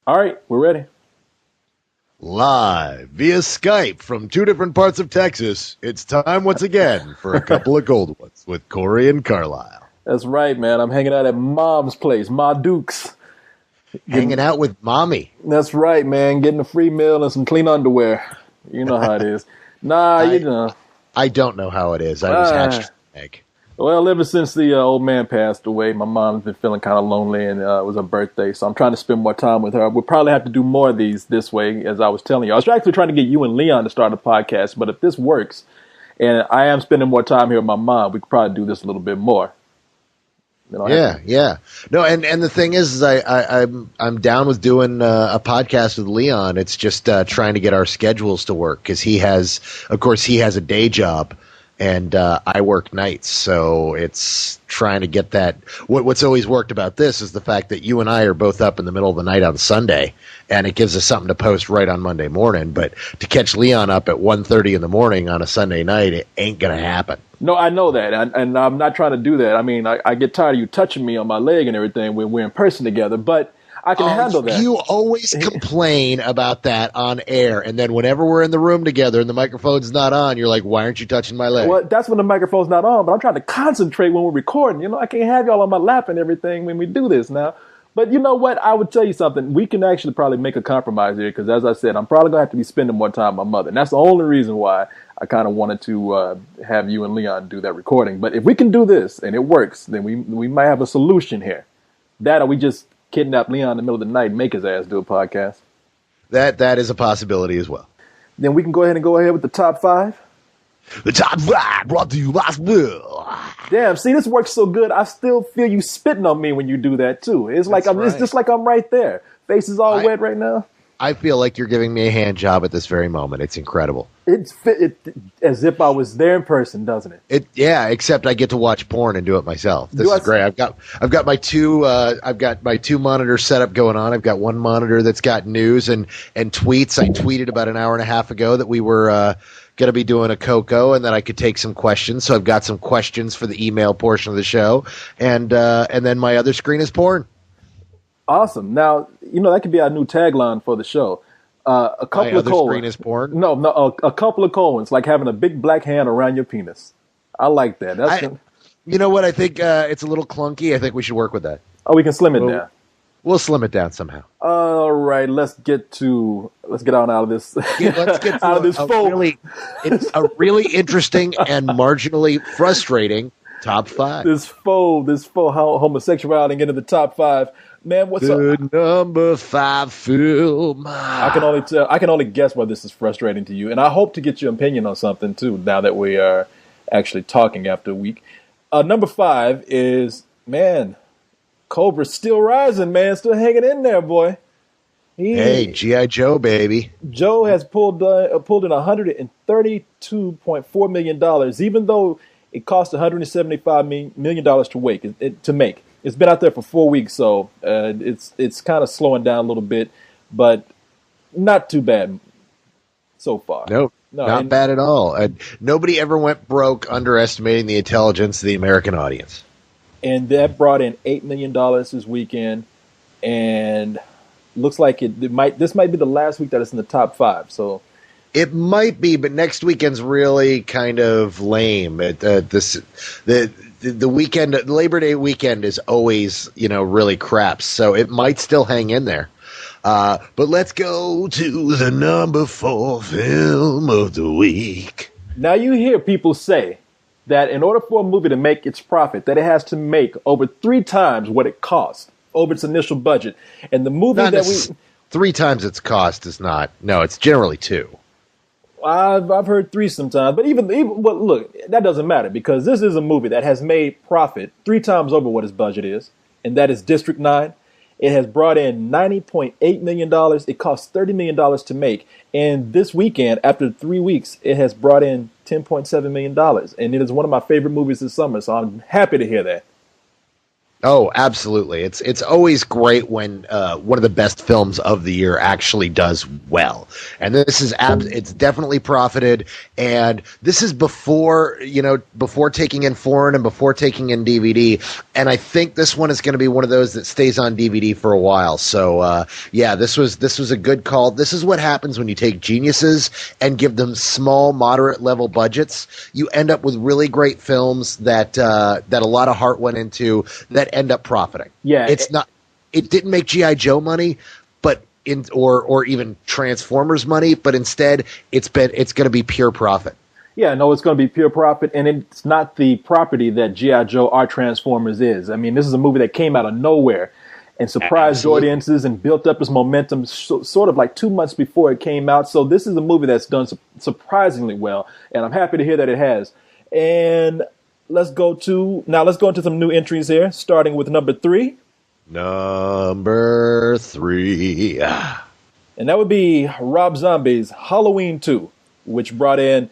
All right, we're ready. Live via Skype from two different parts of Texas, it's time once again for a couple of cold ones with Corey and Carlisle. That's right, man. I'm hanging out at Mom's place, Ma Duke's. Hanging out with Mommy. That's right, man. Getting a free meal and some clean underwear. You know how it is. I don't know how it is. I was hatched from an egg. Well, ever since the old man passed away, my mom's been feeling kind of lonely, and it was her birthday, so I'm trying to spend more time with her. We'll probably have to do more of these this way, as I was telling you. I was actually trying to get you and Leon to start a podcast, but if this works, and I am spending more time here with my mom, we could probably do this a little bit more. Yeah. No, and the thing is I'm down with doing a podcast with Leon. It's just trying to get our schedules to work because he has a day job. And I work nights, so it's trying to get that. What's always worked about this is the fact that you and I are both up in the middle of the night on Sunday, and it gives us something to post right on Monday morning. But to catch Leon up at 1:30 in the morning on a Sunday night, it ain't going to happen. No, I know that, and I'm not trying to do that. I mean, I get tired of you touching me on my leg and everything when we're in person together, but I can handle that. You always complain about that on air, and then whenever we're in the room together and the microphone's not on, you're like, why aren't you touching my leg? Well, that's when the microphone's not on, but I'm trying to concentrate when we're recording. I can't have y'all on my lap and everything when we do this now. But you know what? I would tell you something. We can actually probably make a compromise here because, as I said, I'm probably going to have to be spending more time with my mother. And that's the only reason why I kind of wanted to have you and Leon do that recording. But if we can do this and it works, then we might have a solution here. That or we just kidnap Leon in the middle of the night and make his ass do a podcast. That is a possibility as well. Then we can go ahead with the top five. The top five brought to you by Bill. Damn, see, this works so good. I still feel you spitting on me when you do that too. It's like it's just like I'm right there. Face is all wet right now. I feel like you're giving me a hand job at this very moment. It's incredible. It's as if I was there in person, doesn't it? Yeah, except I get to watch porn and do it myself. This is great. I've got my two monitors set up going on. I've got one monitor that's got news and tweets. I tweeted about an hour and a half ago that we were going to be doing a Coco and that I could take some questions. So I've got some questions for the email portion of the show, and then my other screen is porn. Awesome. Now, that could be our new tagline for the show. A couple of colons. Screen is porn? No, a couple of colons, like having a big black hand around your penis. I like that. You know what? I think it's a little clunky. I think we should work with that. Oh, we can slim it down. We'll slim it down somehow. All right, let's get on out of this. Let's get out of this it's a really interesting and marginally frustrating top five. This homosexuality into the top five. Man, what's up? The number 5 film. I can only guess why this is frustrating to you, and I hope to get your opinion on something too. Now that we are actually talking after a week, number 5 is Cobra's still rising, man, still hanging in there, boy. Hey, G.I. Joe, baby. Joe has pulled in $132.4 million, even though it cost $175 million to make. It's been out there for 4 weeks, so it's kind of slowing down a little bit, but not too bad so far. No, not bad at all. Nobody ever went broke underestimating the intelligence of the American audience. And that brought in $8 million this weekend, and looks like this might be the last week that it's in the top 5. So it might be, but next weekend's really kind of lame. The weekend, Labor Day weekend, is always really crap. So it might still hang in there. But let's go to the number 4 film of the week. Now you hear people say that in order for a movie to make its profit, that it has to make over 3 times what it cost over its initial budget. And the movie 3 times its cost is not. No, it's generally 2. I've heard 3 sometimes, but even well, look, that doesn't matter because this is a movie that has made profit 3 times over what its budget is, and that is District 9. It has brought in $90.8 million. It cost $30 million to make, and this weekend, after 3 weeks, it has brought in $10.7 million, and it is one of my favorite movies this summer. So I'm happy to hear that. Oh, absolutely. It's always great when one of the best films of the year actually does well. And this is it's definitely profited, and this is before, before taking in foreign and before taking in DVD, and I think this one is going to be one of those that stays on DVD for a while. So, yeah, this was a good call. This is what happens when you take geniuses and give them small, moderate level budgets. You end up with really great films that that a lot of heart went into, that end up profiting. Yeah, it didn't make G.I. Joe money, but or even Transformers money, but instead it's going to be pure profit. Yeah, no, it's going to be pure profit, and it's not the property that G.I. Joe or Transformers is. I mean, this is a movie that came out of nowhere and surprised Absolutely. audiences and built up its momentum sort of like 2 months before it came out. So this is a movie that's done surprisingly well, and I'm happy to hear that it has. And let's go into some new entries here, starting with number 3. Number 3. And that would be Rob Zombie's Halloween 2, which brought in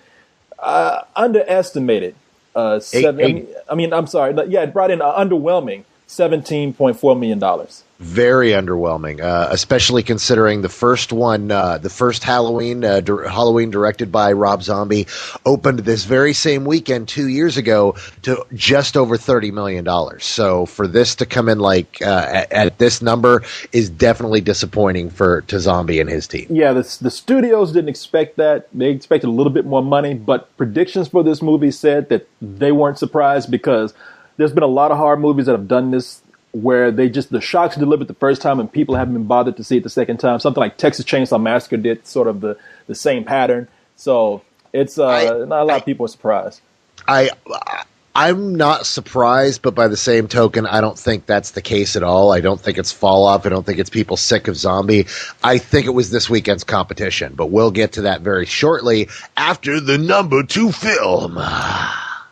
underestimated it brought in an underwhelming $17.4 million. Very underwhelming, especially considering the first one, the first Halloween, Halloween directed by Rob Zombie, opened this very same weekend 2 years ago to just over $30 million. So for this to come in at this number is definitely disappointing to Zombie and his team. Yeah, the studios didn't expect that. They expected a little bit more money, but predictions for this movie said that they weren't surprised, because there's been a lot of horror movies that have done this, where the shock's delivered the first time and people haven't been bothered to see it the second time. Something like Texas Chainsaw Massacre did sort of the same pattern. So it's not a lot of people are surprised. I'm not surprised, but by the same token, I don't think that's the case at all. I don't think it's fall off. I don't think it's people sick of Zombie. I think it was this weekend's competition, but we'll get to that very shortly after the number 2 film,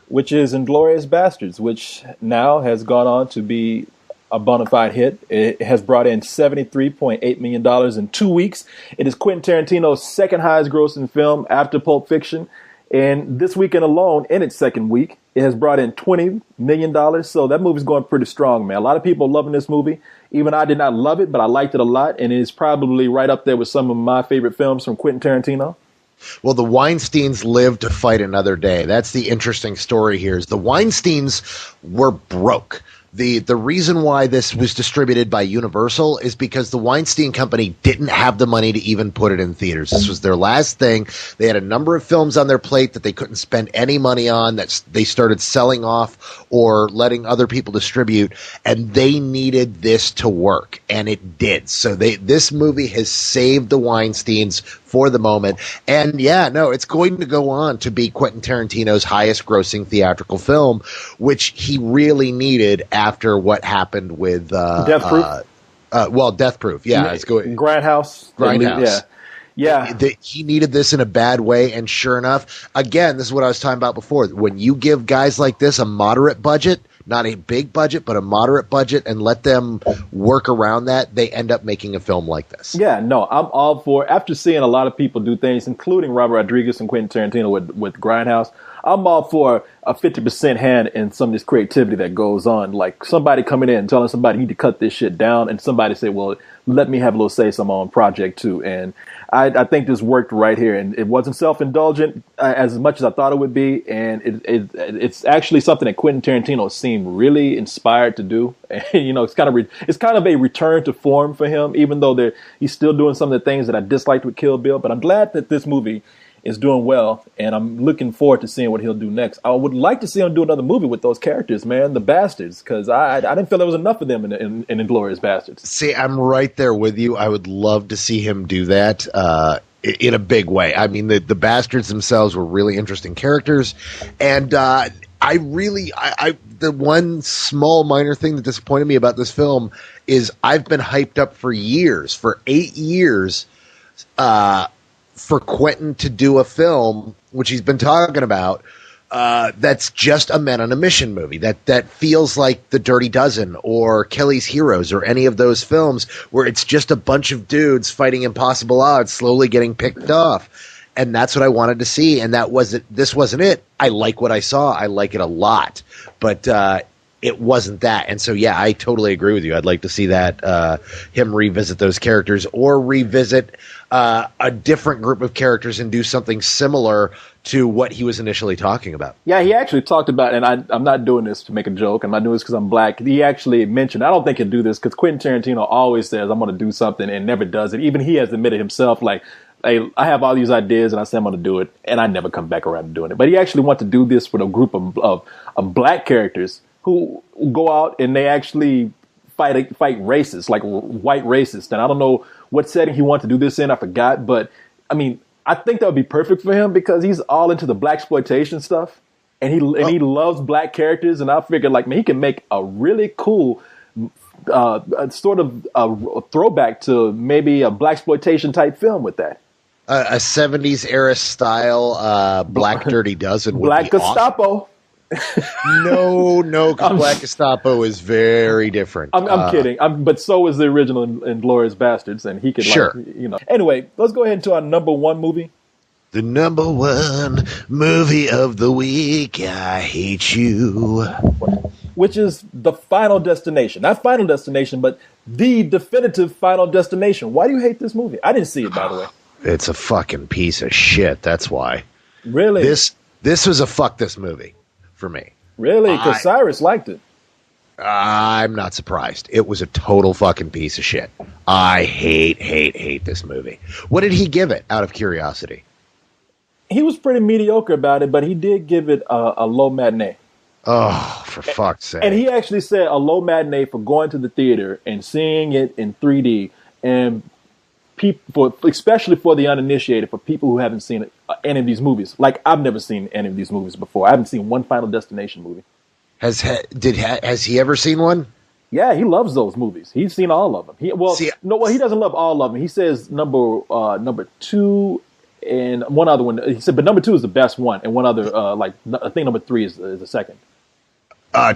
which is Inglourious Basterds, which now has gone on to be a bona fide hit. It has brought in $73.8 million in 2 weeks. It is Quentin Tarantino's second highest grossing film after Pulp Fiction. And this weekend alone, in its second week, it has brought in $20 million. So that movie's going pretty strong, man. A lot of people are loving this movie. Even I did not love it, but I liked it a lot. And it's probably right up there with some of my favorite films from Quentin Tarantino. Well, the Weinsteins lived to fight another day. That's the interesting story here. Is the Weinsteins were broke. The reason why this was distributed by Universal is because the Weinstein Company didn't have the money to even put it in theaters. This was their last thing. They had a number of films on their plate that they couldn't spend any money on, that they started selling off or letting other people distribute, and they needed this to work, and it did. So this movie has saved the Weinsteins for the moment. And yeah, no, it's going to go on to be Quentin Tarantino's highest grossing theatrical film, which he really needed after what happened with Death Proof. Death Proof. Yeah, it's going Grindhouse. Yeah. He needed this in a bad way, and sure enough, again, this is what I was talking about before. When you give guys like this a moderate budget, not a big budget, but a moderate budget, and let them work around that, they end up making a film like this. Yeah, no, I'm all for, after seeing a lot of people do things, including Robert Rodriguez and Quentin Tarantino with Grindhouse, I'm all for a 50% hand in some of this creativity that goes on. Like somebody coming in and telling somebody, you need to cut this shit down, and somebody say, well, let me have a little say some on project too. And I think this worked right here, and it wasn't self-indulgent as much as I thought it would be, and it's actually something that Quentin Tarantino seemed really inspired to do. And, it's kind of a return to form for him, even though he's still doing some of the things that I disliked with Kill Bill. But I'm glad that this movie is doing well, and I'm looking forward to seeing what he'll do next. I would like to see him do another movie with those characters, man, the Bastards, because I didn't feel there was enough of them in Inglourious Basterds. See, I'm right there with you. I would love to see him do that in a big way. I mean, the Bastards themselves were really interesting characters, and the one small minor thing that disappointed me about this film is I've been hyped up for 8 years, for Quentin to do a film, which he's been talking about, that's just a Men on a Mission movie. That feels like The Dirty Dozen or Kelly's Heroes or any of those films where it's just a bunch of dudes fighting impossible odds, slowly getting picked off. And that's what I wanted to see, and this wasn't it. I like what I saw. I like it a lot. But it wasn't that. And so, yeah, I totally agree with you. I'd like to see that him revisit those characters or revisit a different group of characters and do something similar to what he was initially talking about. Yeah, he actually talked about, and I'm not doing this to make a joke. I'm not doing this because I'm black. He actually mentioned, I don't think he'll do this because Quentin Tarantino always says, I'm going to do something and never does it. Even he has admitted himself, like, hey, I have all these ideas and I say I'm going to do it, and I never come back around to doing it. But he actually wants to do this with a group of black characters who go out and they actually fight racists, like white racists. And I don't know what setting he wants to do this in. I forgot. But, I mean, I think that would be perfect for him because he's all into the blaxploitation stuff. And he loves black characters. And I figured, like, man, he can make a really cool sort of a throwback to maybe a blaxploitation type film with that. A 70s era style Black Dirty Dozen would Black be Gestapo. Awesome. No, because Black Gestapo is very different. I'm kidding. But so is the original Inglourious Basterds, and he could, sure. like, you know. Anyway, let's go ahead into our number one movie. The number one movie of the week, I Hate You. Which is The Final Destination. Not Final Destination, but the definitive Final Destination. Why do you hate this movie? I didn't see it, by the way. It's a fucking piece of shit, that's why. Really? This was a fuck this movie for me. Really? Because Cyrus liked it. I'm not surprised. It was a total fucking piece of shit. I hate this movie. What did he give it, out of curiosity? He was pretty mediocre about it, but he did give it a low matinee. Oh, for fuck's sake. And he actually said a low matinee for going to the theater and seeing it in 3D, and people, especially for the uninitiated, for people who haven't seen any of these movies. Like, I've never seen any of these movies before. I haven't seen one Final Destination movie. Has he ever seen one? Yeah, he loves those movies. He's seen all of them. He doesn't love all of them. He says number 2 and one other one. He said, but number 2 is the best one, and one other, I think number 3 is the second.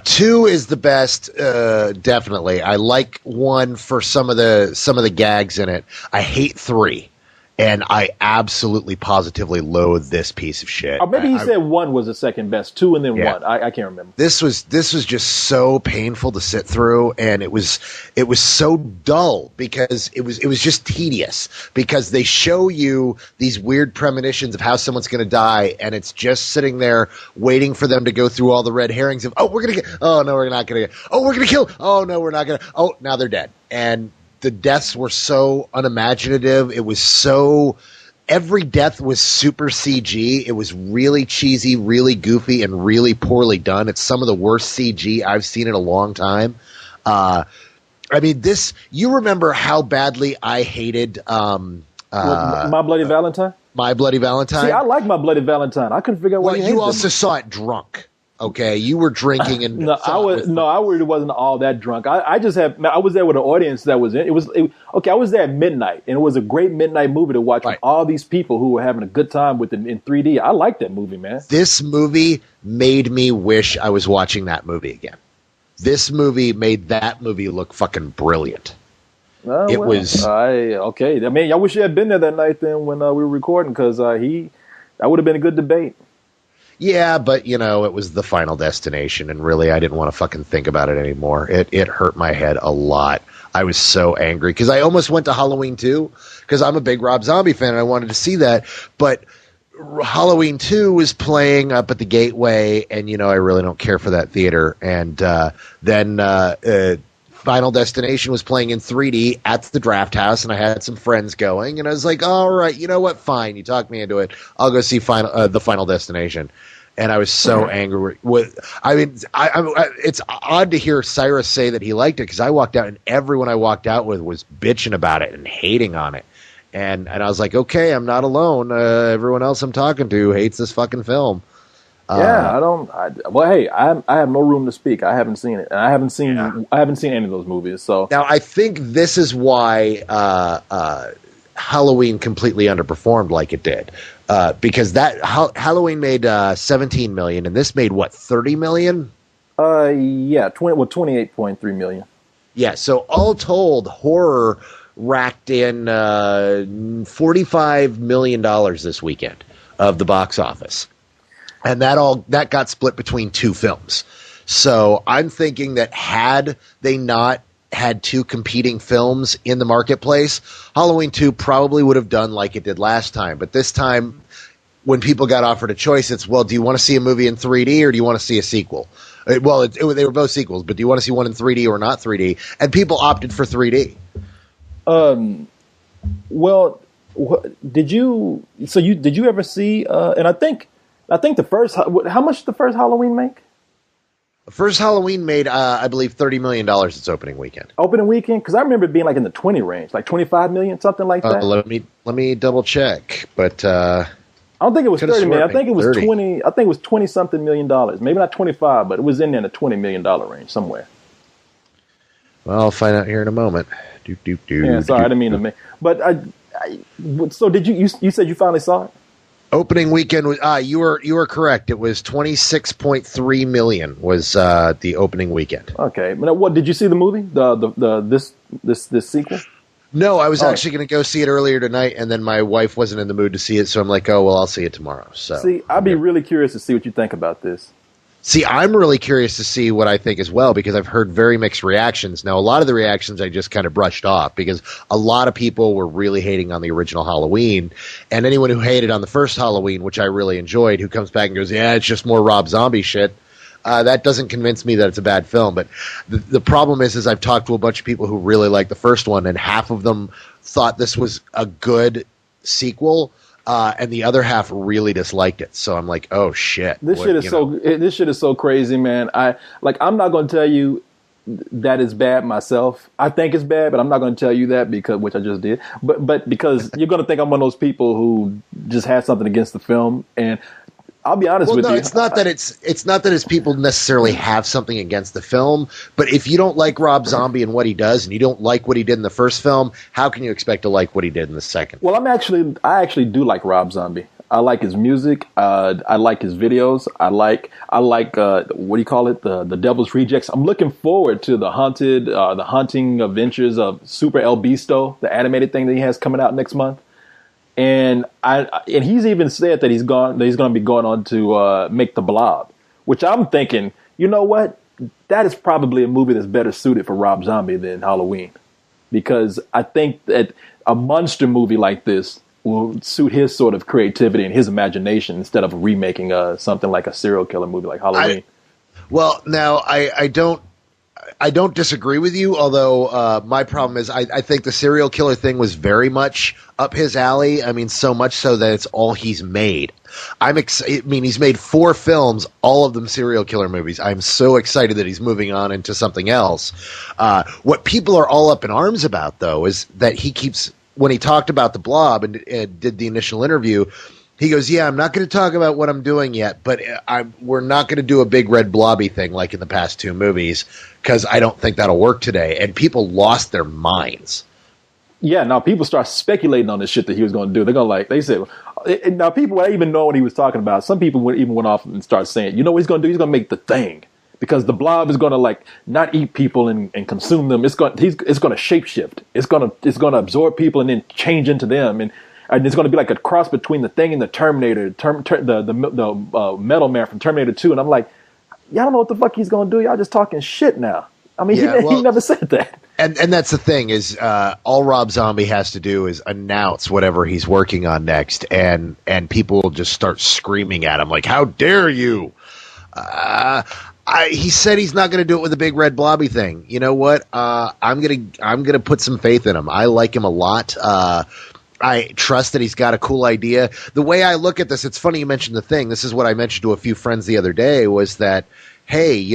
2 is the best, definitely. I like 1 for some of the gags in it. I hate 3, and I absolutely positively loathe this piece of shit. Or maybe he said 1 was the second best, 2 and then 1. I can't remember. This was just so painful to sit through, and it was so dull because it was just tedious because they show you these weird premonitions of how someone's going to die, and it's just sitting there waiting for them to go through all the red herrings of, oh, we're going to get, oh no, we're not going to get, oh, we're going to kill, oh no, we're not going to, oh, now they're dead. And the deaths were so unimaginative. It was so, every death was super CG. It was really cheesy, really goofy, and really poorly done. It's some of the worst CG I've seen in a long time. I mean, you remember how badly I hated My Bloody Valentine? My Bloody Valentine? See, I like My Bloody Valentine. I couldn't figure out why you hated it. Well, you also saw it drunk. Okay, you were drinking and I really wasn't all that drunk. I was there with an audience that was in. I was there at midnight, and it was a great midnight movie to watch with all these people who were having a good time with it in 3D. I liked that movie, man. This movie made me wish I was watching that movie again. This movie made that movie look fucking brilliant. I mean, I wish you had been there that night then when we were recording, because that would have been a good debate. Yeah, but, it was the Final Destination, and really I didn't want to fucking think about it anymore. It hurt my head a lot. I was so angry, because I almost went to Halloween 2, because I'm a big Rob Zombie fan, and I wanted to see that, but Halloween 2 was playing up at the Gateway, and, I really don't care for that theater, and then Final Destination was playing in 3D at the Draft House, and I had some friends going, and I was like, all right, you know what, fine, you talked me into it, I'll go see the Final Destination. And I was so angry. It's odd to hear Cyrus say that he liked it, because I walked out, and everyone I walked out with was bitching about it and hating on it. And I was like, okay, I'm not alone. Everyone else I'm talking to hates this fucking film. Yeah, I have no room to speak. I haven't seen it, and I haven't seen any of those movies. So now I think this is why Halloween completely underperformed like it did, because that Halloween made $17 million, and this made what, $30 million? 28.3 million. Yeah, so all told, horror racked in $45 million this weekend of the box office. And that got split between 2 films. So I'm thinking that had they not had two competing films in the marketplace, Halloween 2 probably would have done like it did last time. But this time, when people got offered a choice, it's, well, do you want to see a movie in 3D or do you want to see a sequel? They were both sequels, but do you want to see one in 3D or not 3D? And people opted for 3D. Well, did you ever see? And I think the first. How much did the first Halloween make? The first Halloween made, I believe, $30 million its opening weekend. Opening weekend, because I remember it being like in the 20 range, like 25 million, something like that. Let me double check, but I don't think it was 30 million. I think it was 30. 20. I think it was 20 something million dollars. Maybe not 25, but it was in there in the $20 million range somewhere. Well, I'll find out here in a moment. Yeah, sorry, I didn't mean to make. But so did you said you finally saw it? Opening weekend was you were correct. It was 26.3 million was the opening weekend. Okay, but what did you see the movie? This sequel? No, I was actually going to go see it earlier tonight, and then my wife wasn't in the mood to see it, so I'm like, oh well, I'll see it tomorrow. So see, I'd be really curious to see what you think about this. See, I'm really curious to see what I think as well, because I've heard very mixed reactions. Now, a lot of the reactions I just kind of brushed off, because a lot of people were really hating on the original Halloween, and anyone who hated on the first Halloween, which I really enjoyed, who comes back and goes, yeah, it's just more Rob Zombie shit, that doesn't convince me that it's a bad film. But the problem is I've talked to a bunch of people who really liked the first one, and half of them thought this was a good sequel, and the other half really disliked it. So I'm like, oh shit. This shit is so crazy, man. I'm not going to tell you that it's bad myself. I think it's bad, but I'm not going to tell you that which I just did. But because you're going to think I'm one of those people who just has something against the film. And I'll be honest with you. It's not that it's people necessarily have something against the film, but if you don't like Rob Zombie and what he does, and you don't like what he did in the first film, how can you expect to like what he did in the second? Well, I actually do like Rob Zombie. I like his music. I like his videos. I like what do you call it? The Devil's Rejects. I'm looking forward to the Haunting Adventures of Super El Beasto, the animated thing that he has coming out next month. And he's even said that he's going to be going on to make The Blob, which I'm thinking, you know what? That is probably a movie that's better suited for Rob Zombie than Halloween, because I think that a monster movie like this will suit his sort of creativity and his imagination instead of remaking something like a serial killer movie like Halloween. I don't disagree with you, although my problem is I think the serial killer thing was very much up his alley. I mean, so much so that it's all he's made. He's made 4 films, all of them serial killer movies. I'm so excited that he's moving on into something else. What people are all up in arms about, though, is that when he talked about The Blob and did the initial interview, he goes, yeah, I'm not going to talk about what I'm doing yet, but we're not going to do a big red blobby thing like in the past 2 movies, because I don't think that'll work today. And people lost their minds. Yeah, now people start speculating on this shit that he was going to do. They're going to they said, now people even know what he was talking about. Some people even went off and started saying, you know what he's going to do? He's going to make The Thing, because the blob is going to not eat people and consume them. It's going to shapeshift. It's going to absorb people and then change into them. And it's going to be like a cross between The Thing and the Terminator, the Metal Man from Terminator 2. And I'm like, y'all don't know what the fuck he's going to do. Y'all just talking shit now. I mean, he never said that. And that's the thing is, all Rob Zombie has to do is announce whatever he's working on next, and people will just start screaming at him like, "How dare you!" He said he's not going to do it with a big red blobby thing. You know what? I'm gonna put some faith in him. I like him a lot. I trust that he's got a cool idea. The way I look at this, it's funny you mentioned The Thing. This is what I mentioned to a few friends the other day, was that, hey,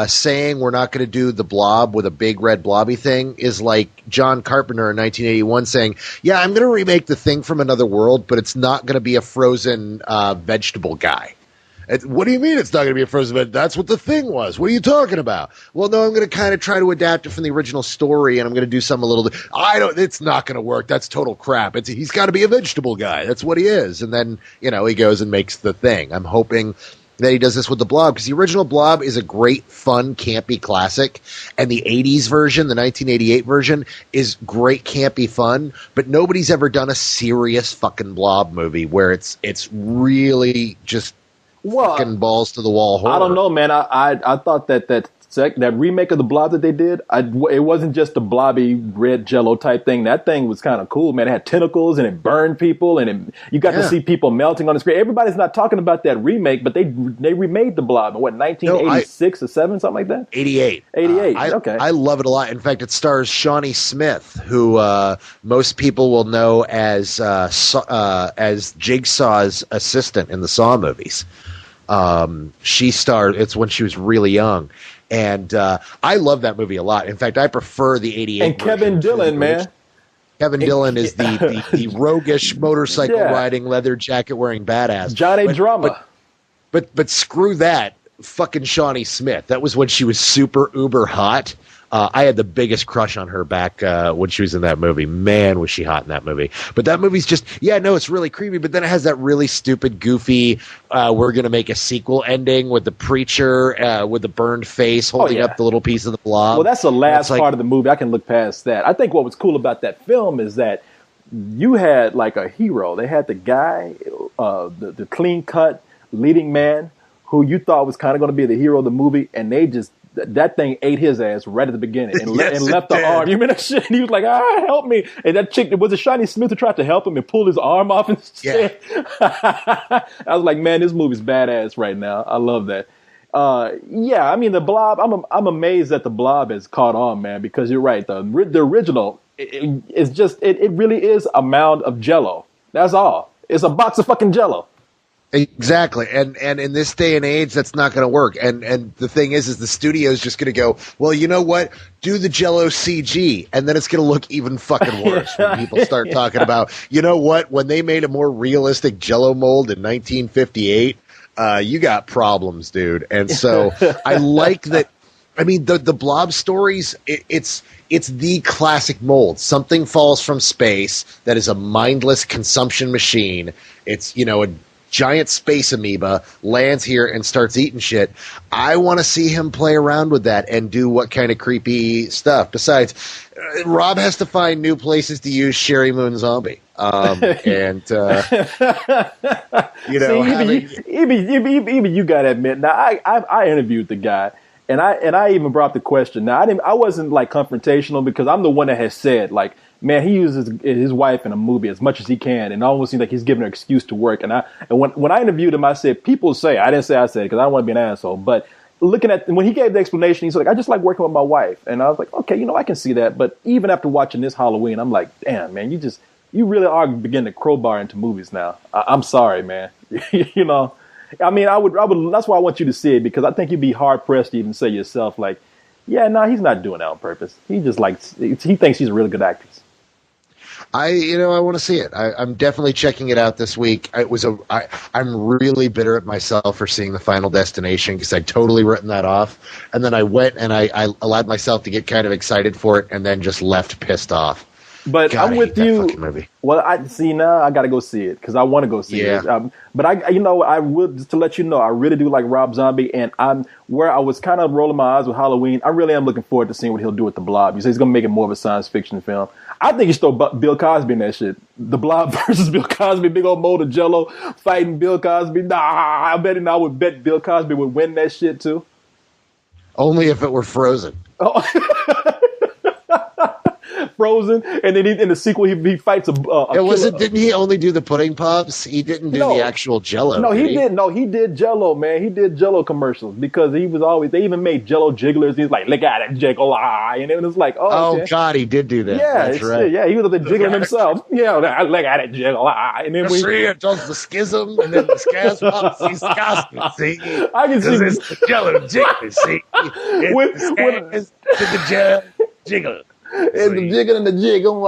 saying we're not going to do The Blob with a big red blobby thing is like John Carpenter in 1981 saying, yeah, I'm going to remake The Thing from another world, but it's not going to be a frozen vegetable guy. What do you mean it's not going to be a frozen vegetable? That's what The Thing was. What are you talking about? Well, no, I'm going to kind of try to adapt it from the original story, and I'm going to do something a little. It's not going to work. That's total crap. He's got to be a vegetable guy. That's what he is. And then he goes and makes The Thing. I'm hoping that he does this with The Blob, because the original Blob is a great, fun, campy classic, and the 80s version, the 1988 version, is great, campy fun, but nobody's ever done a serious fucking Blob movie where it's really just fucking balls to the wall horror. I don't know, man. I thought that remake of the Blob that they did, it wasn't just the blobby red Jello type thing. That thing was kind of cool, man. It had tentacles and it burned people, and you got to see people melting on the screen. Everybody's not talking about that remake, but they remade the Blob in 1986 or 7, something like that. 88. 88. Okay. I love it a lot. In fact, it stars Shawnee Smith, who most people will know as Jigsaw's assistant in the Saw movies. She starred. It's when she was really young. And I love that movie a lot. In fact, I prefer the 88 And Kevin Dillon, man. Kevin Dillon is the roguish motorcycle riding, leather jacket wearing badass. Johnny Drama. But screw that. Fucking Shawnee Smith. That was when she was super uber hot. I had the biggest crush on her back when she was in that movie. Man, was she hot in that movie. But that movie's just, it's really creepy, but then it has that really stupid, goofy, we're going to make a sequel ending with the preacher with the burned face holding up the little piece of the blob. Well, that's the last part of the movie. I can look past that. I think what was cool about that film is that you had like a hero. They had the guy, the clean-cut leading man who you thought was kind of going to be the hero of the movie, and they just, that thing ate his ass right at the beginning and, and left the arm. You remember that shit? And he was like, help me. And that chick, was it Shawnee Smith who tried to help him and pulled his arm off and shit? I was like, man, this movie's badass right now. I love that. I mean, the Blob, I'm amazed that the Blob has caught on, man, because you're right. The original is just, it really is a mound of Jello. That's all. It's a box of fucking Jello. Exactly, and in this day and age, that's not going to work. And the thing is the studio's just going to go, well, you know what? Do the Jello CG, and then it's going to look even fucking worse when people start talking about, you know what? When they made a more realistic Jello mold in 1958, you got problems, dude. And so I like that. I mean, the Blob stories, it's the classic mold. Something falls from space that is a mindless consumption machine. It's, a giant space amoeba lands here and starts eating shit. I want to see him play around with that and do what kind of creepy stuff. Besides, Rob has to find new places to use Sherry Moon Zombie. Even you gotta admit. Now, I interviewed the guy, and I even brought up the question. Now, I wasn't like confrontational because I'm the one that has said, like, man, he uses his wife in a movie as much as he can, and it almost seems like he's giving her an excuse to work. And when I interviewed him, I said, people say, I didn't say I said it because I don't want to be an asshole, but looking at, when he gave the explanation, he's like, I just like working with my wife. And I was like, okay, I can see that. But even after watching this Halloween, I'm like, damn, man, you really are beginning to crowbar into movies now. I'm sorry, man. I mean, I would, that's why I want you to see it, because I think you'd be hard pressed to even say yourself, like, yeah, no, he's not doing that on purpose. He just he thinks he's a really good actress. I want to see it. I'm definitely checking it out this week. I'm really bitter at myself for seeing The Final Destination because I'd totally written that off. And then I went and I allowed myself to get kind of excited for it and then just left pissed off. But God, I'm with you. Movie. Well, I see now. I got to go see it because I want to go see it. But I would, just to let you know, I really do like Rob Zombie, and where I was kind of rolling my eyes with Halloween. I really am looking forward to seeing what he'll do with the Blob. You say he's going to make it more of a science fiction film. I think he should throw Bill Cosby in that shit. The Blob versus Bill Cosby, big old mold of Jello fighting Bill Cosby. Nah, I would bet Bill Cosby would win that shit too. Only if it were Frozen. Oh. Frozen, and then in the sequel he fights a didn't he only do the pudding pops? He didn't do the actual Jello. No, he did. No, he did Jello, man. He did Jello commercials because he was always. They even made Jello jigglers. He's like, look at it, jiggle, and it was like, oh God, he did do that. Yeah, that's right. Yeah, he was up there jiggling himself. Yeah, look at it, jiggle, and then it does the schism, and then the scasm. He's Cosby. See, I can see it's the Jello jiggle. See, it's the Jello jiggle. And the jiggle and the jiggle.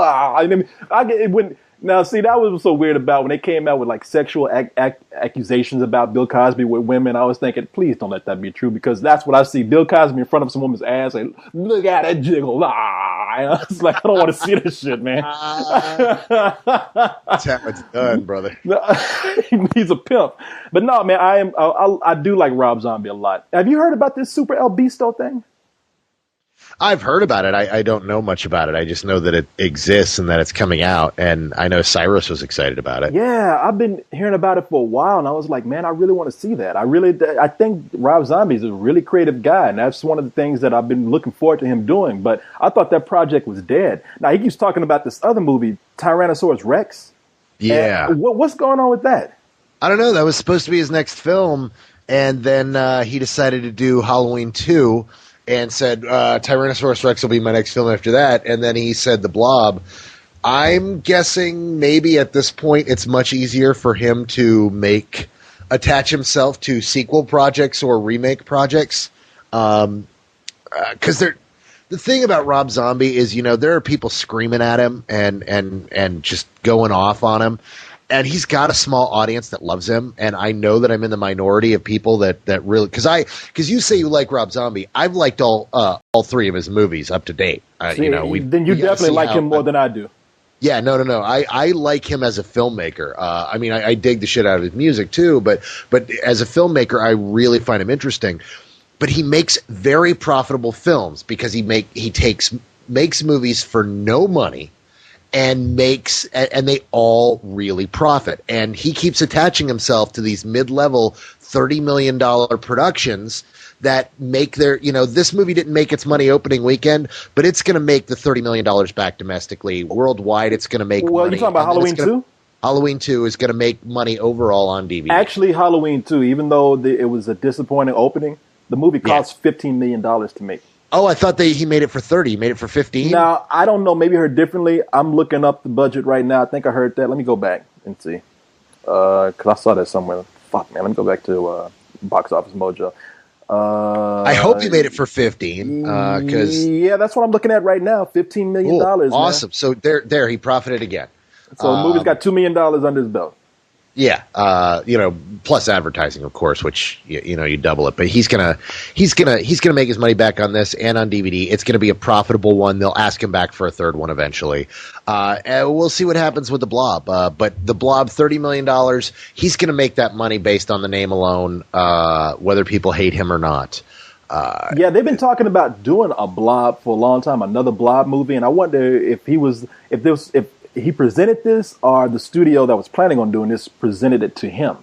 Now, see, that was so weird about when they came out with like sexual accusations about Bill Cosby with women. I was thinking, please don't let that be true, because that's what I see. Bill Cosby in front of some woman's ass, and look at that jiggle. And I was like, I don't want to see this shit, man. That's how it's done, brother. He's a pimp. But no, man, I do like Rob Zombie a lot. Have you heard about this Super El Bisto thing? I've heard about it. I don't know much about it. I just know that it exists and that it's coming out. And I know Cyrus was excited about it. Yeah, I've been hearing about it for a while, and I was like, man, I really want to see that. I think Rob Zombie is a really creative guy, and that's one of the things that I've been looking forward to him doing. But I thought that project was dead. Now he keeps talking about this other movie, Tyrannosaurus Rex. Yeah. And what's going on with that? I don't know. That was supposed to be his next film. And then he decided to do Halloween 2 and said Tyrannosaurus Rex will be my next film after that. And then he said The Blob. I'm guessing maybe at this point it's much easier for him to attach himself to sequel projects or remake projects. Because the thing about Rob Zombie is, there are people screaming at him and just going off on him. And he's got a small audience that loves him, and I know that I'm in the minority of people that really because you say you like Rob Zombie. I've liked all three of his movies up to date. Then you definitely like him more than I do. Yeah, no. I like him as a filmmaker. I dig the shit out of his music too, but as a filmmaker, I really find him interesting. But he makes very profitable films because he makes movies for no money. And they all really profit. And he keeps attaching himself to these mid-level $30 million productions that make this movie didn't make its money opening weekend, but it's going to make the $30 million back domestically. Worldwide, it's going to make money. Well, you're talking about Halloween 2? Halloween 2 is going to make money overall on DVD. Actually, Halloween 2, even though it was a disappointing opening, the movie cost $15 million to make. Oh, I thought he made it for 30. He made it for 15? Now, I don't know. Maybe I heard differently. I'm looking up the budget right now. I think I heard that. Let me go back and see. Because I saw that somewhere. Fuck, man. Let me go back to Box Office Mojo. I hope he made it for 15. Yeah, that's what I'm looking at right now. $15 million. Awesome. Man. So there, he profited again. So the movie's got $2 million under his belt. Yeah, plus advertising, of course, which you double it. But he's gonna make his money back on this and on DVD. It's gonna be a profitable one. They'll ask him back for a third one eventually. And we'll see what happens with The Blob. But The Blob, $30 million. He's gonna make that money based on the name alone, whether people hate him or not. Yeah, they've been talking about doing a Blob for a long time, another Blob movie, and I wonder if he presented this, or the studio that was planning on doing this presented it to him.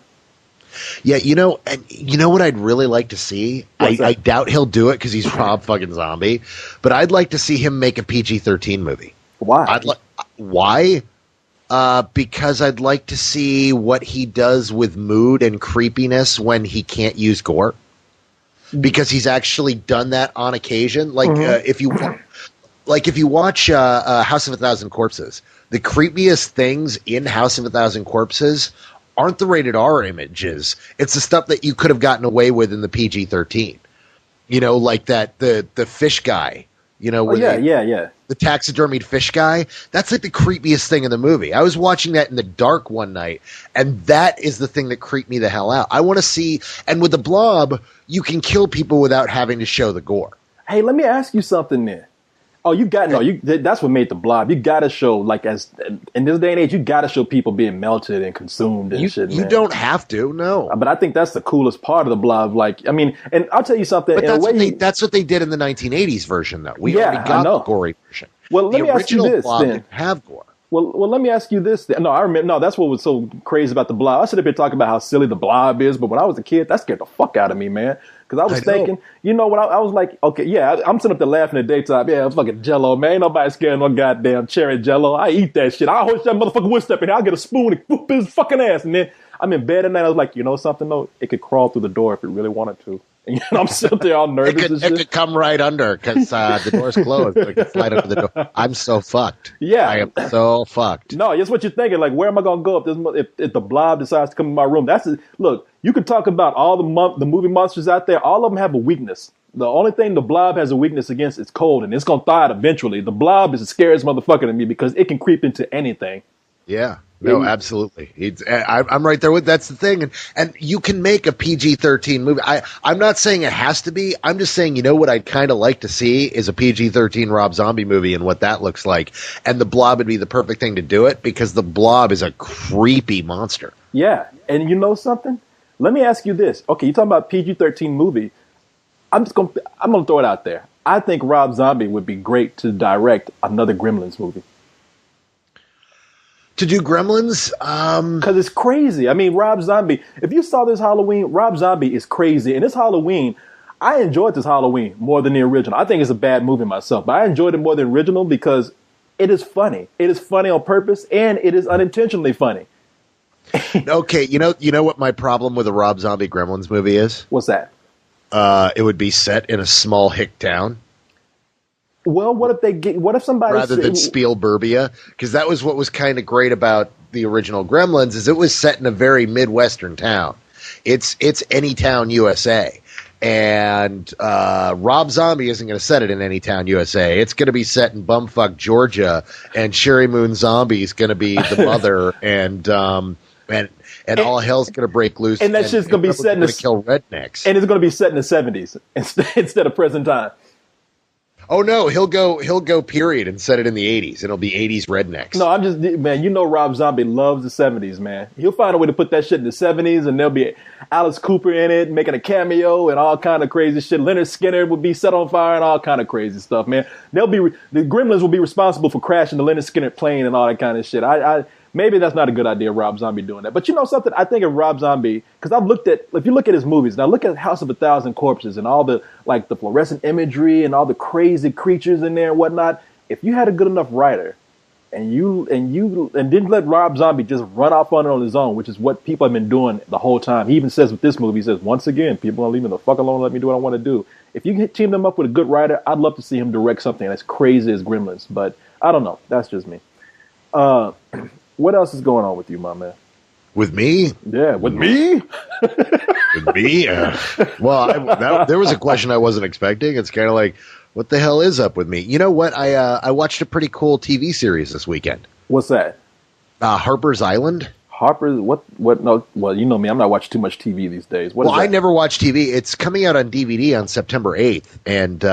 Yeah, and you know what I'd really like to see? I doubt he'll do it because he's Rob fucking Zombie, but I'd like to see him make a PG-13 movie. Why? Why? Because I'd like to see what he does with mood and creepiness when he can't use gore. Because he's actually done that on occasion. If you watch House of a Thousand Corpses, the creepiest things in House of a Thousand Corpses aren't the rated R images. It's the stuff that you could have gotten away with in the PG-13. Like the fish guy. The taxidermied fish guy. That's like the creepiest thing in the movie. I was watching that in the dark one night, and that is the thing that creeped me the hell out. I want to see, and with the Blob, you can kill people without having to show the gore. Hey, let me ask you something then. Oh, that's what made The Blob. You got to show, in this day and age, you got to show people being melted and consumed and shit, man. You don't have to, no. But I think that's the coolest part of The Blob. And I'll tell you something. But that's what they did in the 1980s version, though. We already got the gory version. Well, let me ask you this, Blob then. didn't have gore. Well, let me ask you this. No, I remember. No, that's what was so crazy about The Blob. I sit up here talking about how silly The Blob is, but when I was a kid, that scared the fuck out of me, man. Because I was thinking, when I was like, okay, yeah, I'm sitting up there laughing at daytime. Yeah, I'm fucking Jello, man. Ain't nobody scared no goddamn cherry Jello. I eat that shit. I wish that motherfucker would step in here. I'll get a spoon and whoop his fucking ass. And then I'm in bed at night. I was like, you know something, though? It could crawl through the door if it really wanted to. And I'm sitting there all nervous and shit. It could come right under because the door's closed. So it could slide under the door. I'm so fucked. Yeah. I am so fucked. No, that's what you're thinking. Like, where am I going to go if the Blob decides to come in my room? Look, you can talk about all the movie monsters out there. All of them have a weakness. The only thing the Blob has a weakness against is cold, and it's going to thaw out eventually. The Blob is the scariest motherfucker to me because it can creep into anything. Yeah. No, absolutely. I'm right there with that's the thing. And you can make a PG-13 movie. I'm not saying it has to be. I'm just saying, what I'd kind of like to see is a PG-13 Rob Zombie movie and what that looks like. And the Blob would be the perfect thing to do it because the Blob is a creepy monster. Yeah. And you know something? Let me ask you this. Okay, you're talking about PG-13 movie. I'm going to throw it out there. I think Rob Zombie would be great to direct another Gremlins movie. To do Gremlins? Because it's crazy. I mean, Rob Zombie, if you saw this Halloween, Rob Zombie is crazy. And this Halloween, I enjoyed this Halloween more than the original. I think it's a bad movie myself, but I enjoyed it more than the original because it is funny. It is funny on purpose, and it is unintentionally funny. Okay, you know what my problem with a Rob Zombie Gremlins movie is? What's that? It would be set in a small hick town. Well, what if somebody rather than Spielbergia? Because that was what was kind of great about the original Gremlins, is it was set in a very Midwestern town. It's any town USA. And Rob Zombie isn't going to set it in any town USA. It's going to be set in bumfuck Georgia, and Sherry Moon Zombie is going to be the mother, and all hell's going to break loose. And that shit's going to be set in to kill rednecks. And it's going to be set in the 70s instead of present time. Oh no, he'll go period and set it in the 80s. It'll be 80s rednecks. No, I'm just, man, you know Rob Zombie loves the 70s, man. He'll find a way to put that shit in the 70s, and there'll be Alice Cooper in it, making a cameo and all kind of crazy shit. Leonard Skinner will be set on fire and all kind of crazy stuff, man. The Gremlins will be responsible for crashing the Leonard Skinner plane and all that kind of shit. Maybe that's not a good idea, Rob Zombie doing that. But you know something? I think of Rob Zombie, because if you look at his movies, now look at House of a Thousand Corpses and all the fluorescent imagery and all the crazy creatures in there and whatnot. If you had a good enough writer and didn't let Rob Zombie just run off on his own, which is what people have been doing the whole time. He even says with this movie, he says, once again, people don't leave me the fuck alone, let me do what I want to do. If you team them up with a good writer, I'd love to see him direct something as crazy as Gremlins. But I don't know. That's just me. What else is going on with you, my man? With me? Yeah, with me? With me? Well, there was a question I wasn't expecting. It's kind of like, what the hell is up with me? You know what? I watched a pretty cool TV series this weekend. What's that? Harper's Island. Harper's what? No, well, you know me. I'm not watching too much TV these days. I never watch TV. It's coming out on DVD on September 8th, and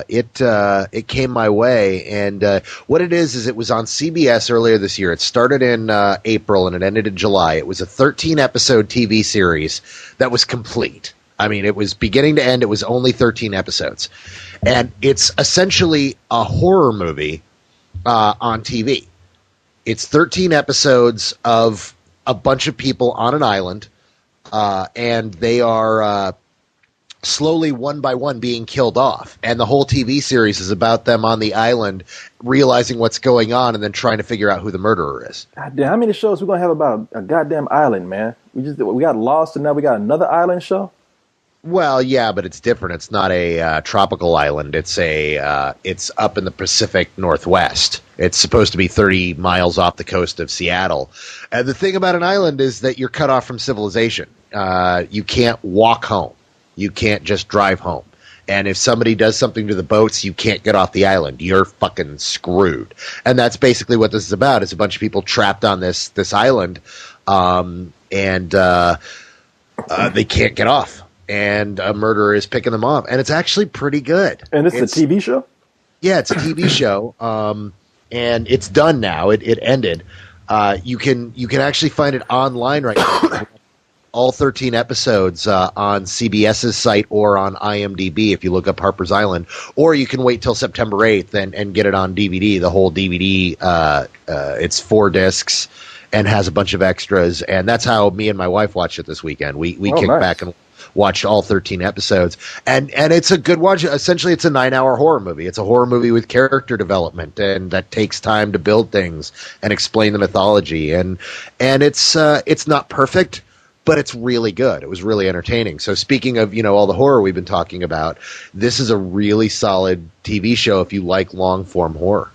it came my way. And what it is it was on CBS earlier this year. It started in April and it ended in July. It was a 13-episode TV series that was complete. I mean, it was beginning to end. It was only 13 episodes, and it's essentially a horror movie on TV. It's 13 episodes of a bunch of people on an island, and they are slowly, one by one, being killed off. And the whole TV series is about them on the island, realizing what's going on, and then trying to figure out who the murderer is. God damn, how many shows we're going to have about a goddamn island, man? We got Lost, and now we got another island show? Well, yeah, but it's different. It's not a tropical island. It's up in the Pacific Northwest. It's supposed to be 30 miles off the coast of Seattle. And the thing about an island is that you're cut off from civilization. You can't walk home. You can't just drive home. And if somebody does something to the boats, you can't get off the island. You're fucking screwed. And that's basically what this is about. It's a bunch of people trapped on this island, and they can't get off. And a murderer is picking them off, and it's actually pretty good. And it's a TV show? Yeah, it's a TV show, and it's done now. It ended. You can actually find it online right now. All 13 episodes on CBS's site or on IMDb if you look up Harper's Island, or you can wait till September 8th and get it on DVD. The whole DVD, it's 4 discs and has a bunch of extras, and that's how me and my wife watched it this weekend. We kicked back and watched all 13 episodes, and it's a good watch. Essentially, it's a 9-hour horror movie. It's a horror movie with character development, and that takes time to build things and explain the mythology. And it's not perfect, but it's really good. It was really entertaining. So speaking of all the horror we've been talking about, this is a really solid TV show if you like long form horror.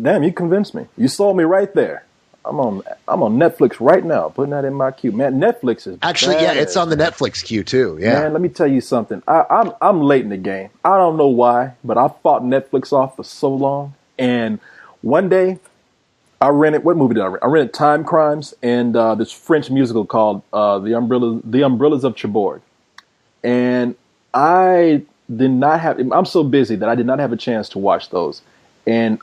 Damn, you convinced me. You sold me right there. I'm on Netflix right now, putting that in my queue. Man, Netflix is actually bad. Yeah, it's on the Netflix queue too. Yeah, man, let me tell you something. I'm late in the game. I don't know why, but I fought Netflix off for so long. And one day, I rented. What movie did I rent? I rented Time Crimes and this French musical called The Umbrellas of Cherbourg. And I did not have. I'm so busy that I did not have a chance to watch those. And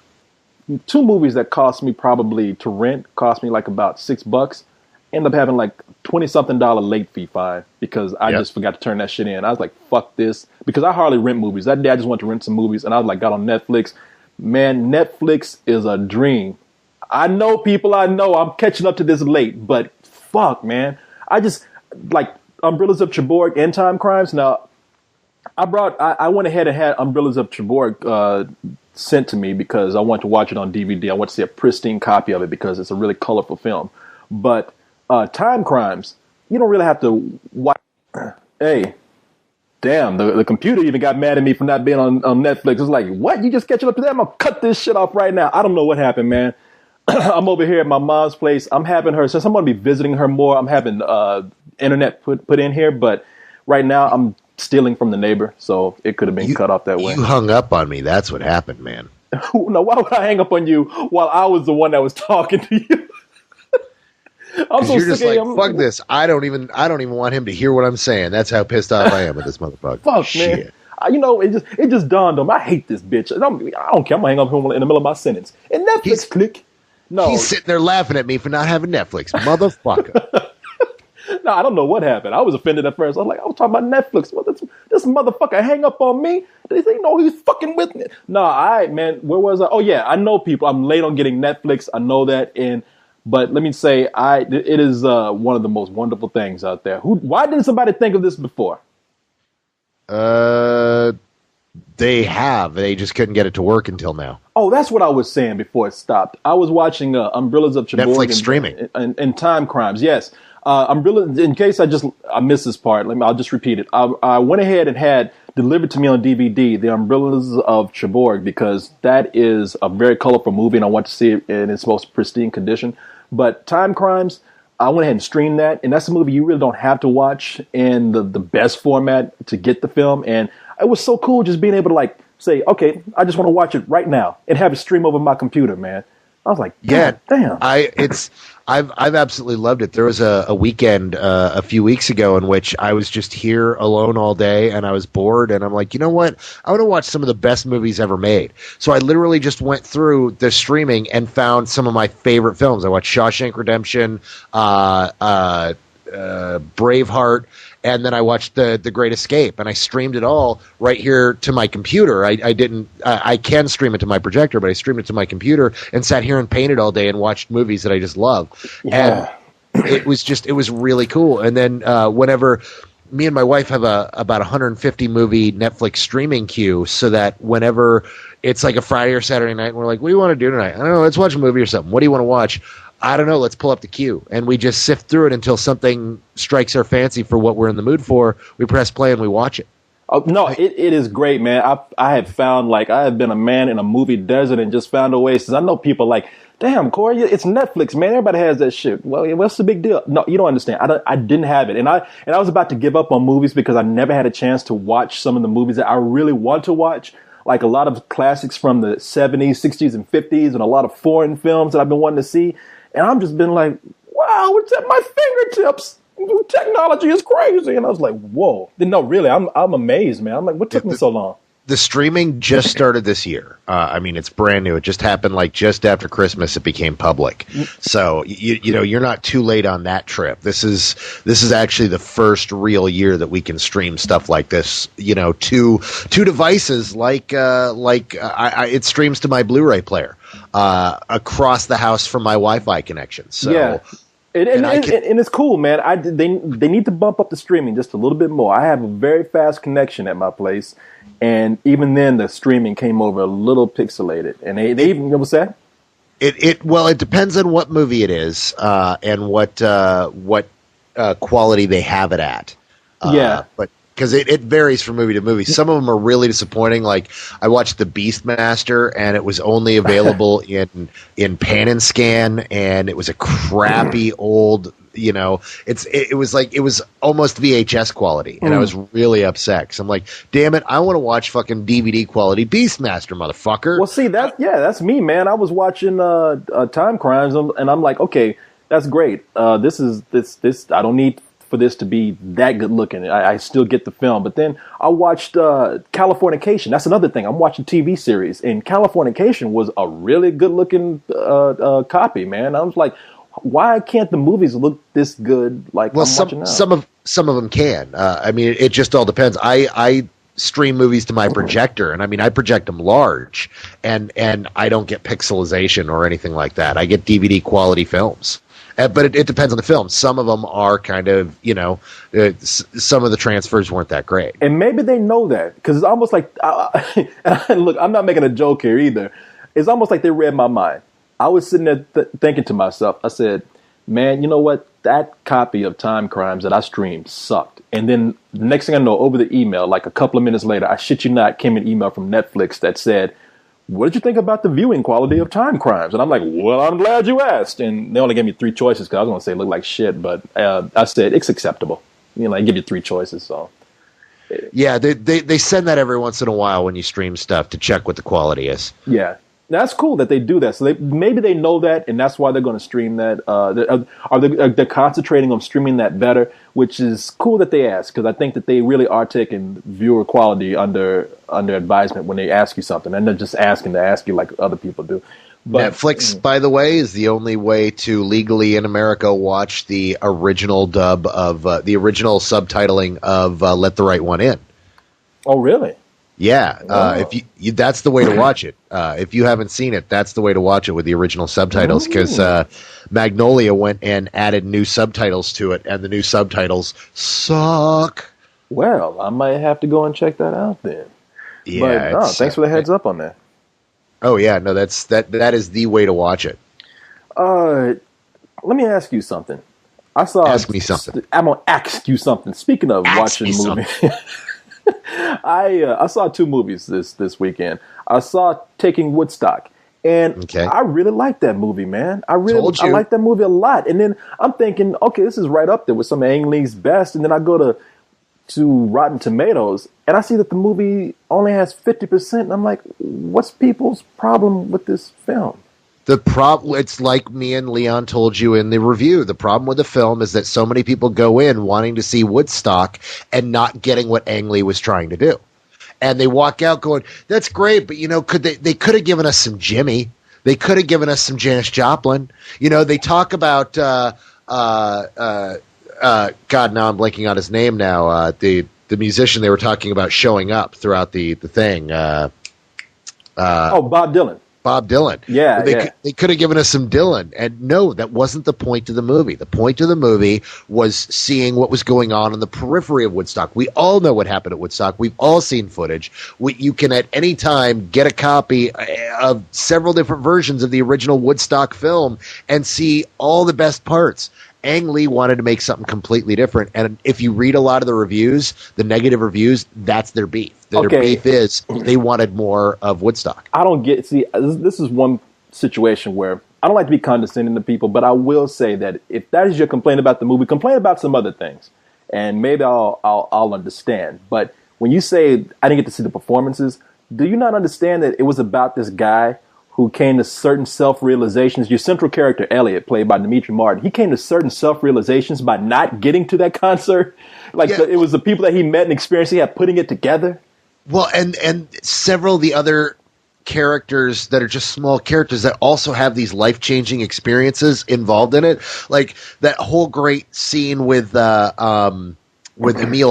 2 movies that cost me probably to rent cost me like about $6. End up having like $20-something late fee fine because I just forgot to turn that shit in. I was like, fuck this. Because I hardly rent movies. That day I just wanted to rent some movies, and I was like, got on Netflix. Man, Netflix is a dream. I know people I know. I'm catching up to this late, but fuck, man. I just, like, Umbrellas of Cherbourg, End Time Crimes. Now, I went ahead and had Umbrellas of Cherbourg sent to me because I wanted to watch it on DVD. I want to see a pristine copy of it because it's a really colorful film. But Time Crimes, you don't really have to watch. Hey, damn, the computer even got mad at me for not being on Netflix. It's like, what? You just catching up to that? I'm going to cut this shit off right now. I don't know what happened, man. I'm over here at my mom's place. I'm having her, since I'm going to be visiting her more, I'm having internet put in here. But right now, I'm stealing from the neighbor, so it could have been cut off that way. You hung up on me. That's what happened, man. No, why would I hang up on you while I was the one that was talking to you? I'm so you're just sick like, fuck this. I don't even want him to hear what I'm saying. That's how pissed off I am with this motherfucker. Fuck, shit. Man. It just dawned on me. I hate this bitch. I don't care. I'm gonna hang up on him in the middle of my sentence. And Netflix, click. No, he's sitting there laughing at me for not having Netflix, motherfucker. No, I don't know what happened. I was offended at first. I was talking about Netflix. Well, this motherfucker hang up on me. They know he's fucking with me. No, man. Where was I? Oh yeah, I know people. I'm late on getting Netflix. I know that. But let me say, it is one of the most wonderful things out there. Why didn't somebody think of this before? They just couldn't get it to work until now. Oh, that's what I was saying before it stopped. I was watching Umbrellas of Cherbourg. Netflix streaming. And Time Crimes, yes. Umbrella, in case I missed this part, I'll just repeat it. I went ahead and had delivered to me on DVD the Umbrellas of Cherbourg because that is a very colorful movie and I want to see it in its most pristine condition. But Time Crimes, I went ahead and streamed that, and that's a movie you really don't have to watch in the best format to get the film. And it was so cool just being able to say, okay, I just want to watch it right now and have it stream over my computer, man. I was like, damn. I've absolutely loved it. There was a weekend a few weeks ago in which I was just here alone all day and I was bored and I'm like, you know what? I want to watch some of the best movies ever made. So I literally just went through the streaming and found some of my favorite films. I watched Shawshank Redemption, Braveheart, and then I watched the Great Escape, and I streamed it all right here to my computer. I can stream it to my projector, but I streamed it to my computer and sat here and painted all day and watched movies that I just love. Yeah. And it was really cool. And then whenever me and my wife have about 150 movie Netflix streaming queue, so that whenever it's like a Friday or Saturday night and we're like, what do you want to do tonight? I don't know, let's watch a movie or something. What do you want to watch? I don't know, let's pull up the queue. And we just sift through it until something strikes our fancy for what we're in the mood for. We press play and we watch it. Oh, no, it is great, man. I have found, I have been a man in a movie desert and just found oasis. I know people like, damn, Corey, it's Netflix, man. Everybody has that shit. Well, what's the big deal? No, you don't understand. I didn't have it. And I was about to give up on movies because I never had a chance to watch some of the movies that I really want to watch. Like a lot of classics from the 70s, 60s, and 50s, and a lot of foreign films that I've been wanting to see. And I've just been like, wow, it's at my fingertips. Technology is crazy. And I was like, whoa. No, really, I'm amazed, man. I'm like, what took me so long? The streaming just started this year. It's brand new. It just happened just after Christmas. It became public. So you're not too late on that trip. This is actually the first real year that we can stream stuff like this. To devices it streams to my Blu-ray player across the house from my Wi-Fi connection. So. Yeah. And it's cool, man. They need to bump up the streaming just a little bit more. I have a very fast connection at my place, and even then, the streaming came over a little pixelated. And they even what's that? It depends on what movie it is and what quality they have it at. But because it varies from movie to movie. Some of them are really disappointing. Like I watched The Beastmaster, and it was only available in Pan and Scan, and it was a crappy old. It was almost VHS quality, and I was really upset because I'm like, damn it, I want to watch fucking DVD quality Beastmaster, motherfucker. Well, see, that's me, man. I was watching Time Crimes, and I'm like, okay, that's great. This. I don't need for this to be that good looking. I still get the film. But then I watched Californication. That's another thing. I'm watching TV series, and Californication was a really good looking copy, man. I was like, why can't the movies look this good? Like, well, I'm watching now. some of them can. I mean, it just all depends. I stream movies to my projector, and I mean, I project them large, and I don't get pixelization or anything like that. I get DVD quality films. But it depends on the film. Some of them are kind of, some of the transfers weren't that great. And maybe they know that, because it's almost like, look, I'm not making a joke here either. It's almost like they read my mind. I was sitting there thinking to myself, I said, man, you know what? That copy of Time Crimes that I streamed sucked. And then the next thing I know, over the email, like a couple of minutes later, I shit you not, came an email from Netflix that said, what did you think about the viewing quality of Time Crimes? And I'm like, well, I'm glad you asked. And they only gave me 3 choices because I was going to say it looked like shit. But I said, it's acceptable. I give you 3 choices. So yeah, they send that every once in a while when you stream stuff to check what the quality is. Yeah. That's cool that they do that. So maybe they know that, and that's why they're going to stream that. They're concentrating on streaming that better, which is cool that they ask, because I think that they really are taking viewer quality under advisement when they ask you something, and they're just asking to ask you like other people do. But Netflix, by the way, is the only way to legally in America watch the original dub of the original subtitling of Let the Right One In. Oh, really? Yeah, if you that's the way to watch it. If you haven't seen it, that's the way to watch it with the original subtitles, because Magnolia went and added new subtitles to it, and the new subtitles suck. Well, I might have to go and check that out then. Yeah, but thanks for the heads up on that. Oh yeah, no, that is the way to watch it. Let me ask you something. Ask me something. I'm gonna ask you something. Speaking of watching movies. I saw 2 movies this weekend. I saw Taking Woodstock, and I really liked that movie, man. I liked that movie a lot. And then I'm thinking, okay, this is right up there with some of Ang Lee's best. And then I go to Rotten Tomatoes, and I see that the movie only has 50%. And I'm like, what's people's problem with this film? It's like me and Leon told you in the review. The problem with the film is that so many people go in wanting to see Woodstock and not getting what Ang Lee was trying to do. And they walk out going, that's great, but they could have given us some Jimmy. They could have given us some Janis Joplin. They talk about God, now I'm blanking on his name now. The musician they were talking about showing up throughout the thing. Bob Dylan. Bob Dylan. Yeah, they could have given us some Dylan. And no, that wasn't the point of the movie. The point of the movie was seeing what was going on in the periphery of Woodstock. We all know what happened at Woodstock. We've all seen footage. You can at any time get a copy of several different versions of the original Woodstock film and see all the best parts. Ang Lee wanted to make something completely different. And if you read a lot of the reviews, the negative reviews, that's their beef. Their beef is they wanted more of Woodstock. I don't get... See, this is one situation where I don't like to be condescending to people, but I will say that if that is your complaint about the movie, complain about some other things. And maybe I'll understand. But when you say I didn't get to see the performances, do you not understand that it was about this guy who came to certain self-realizations? Your central character, Elliot, played by Dimitri Martin, he came to certain self-realizations by not getting to that concert. It was the people that he met and experienced he had putting it together. Well, and several of the other characters that are just small characters that also have these life-changing experiences involved in it. Like that whole great scene with Emil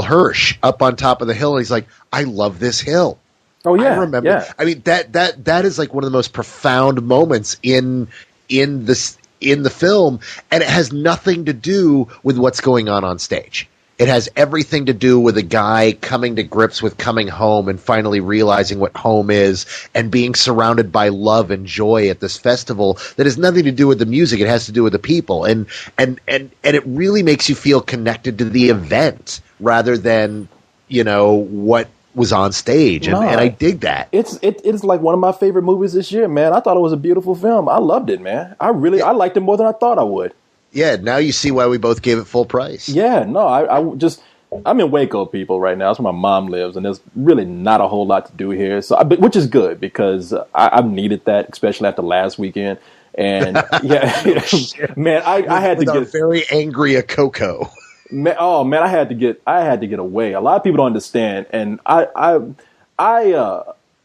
Hirsch up on top of the hill. And he's like, I love this hill. Oh yeah, I remember. Yeah. I mean that is like one of the most profound moments in the film, and it has nothing to do with what's going on stage. It has everything to do with a guy coming to grips with coming home and finally realizing what home is and being surrounded by love and joy at this festival that has nothing to do with the music. It has to do with the people, and it really makes you feel connected to the event rather than what was on stage, and I dig that. It's like one of my favorite movies this year, man. I thought it was a beautiful film. I loved it, man. I liked it more than I thought I would. Yeah, now you see why we both gave it full price. Yeah, no, I'm in Waco, people, right now. That's where my mom lives, and there's really not a whole lot to do here. Which is good because I've needed that, especially after last weekend. And yeah, man, I had to get very angry at Coco. Man, I had to get away. A lot of people don't understand, and I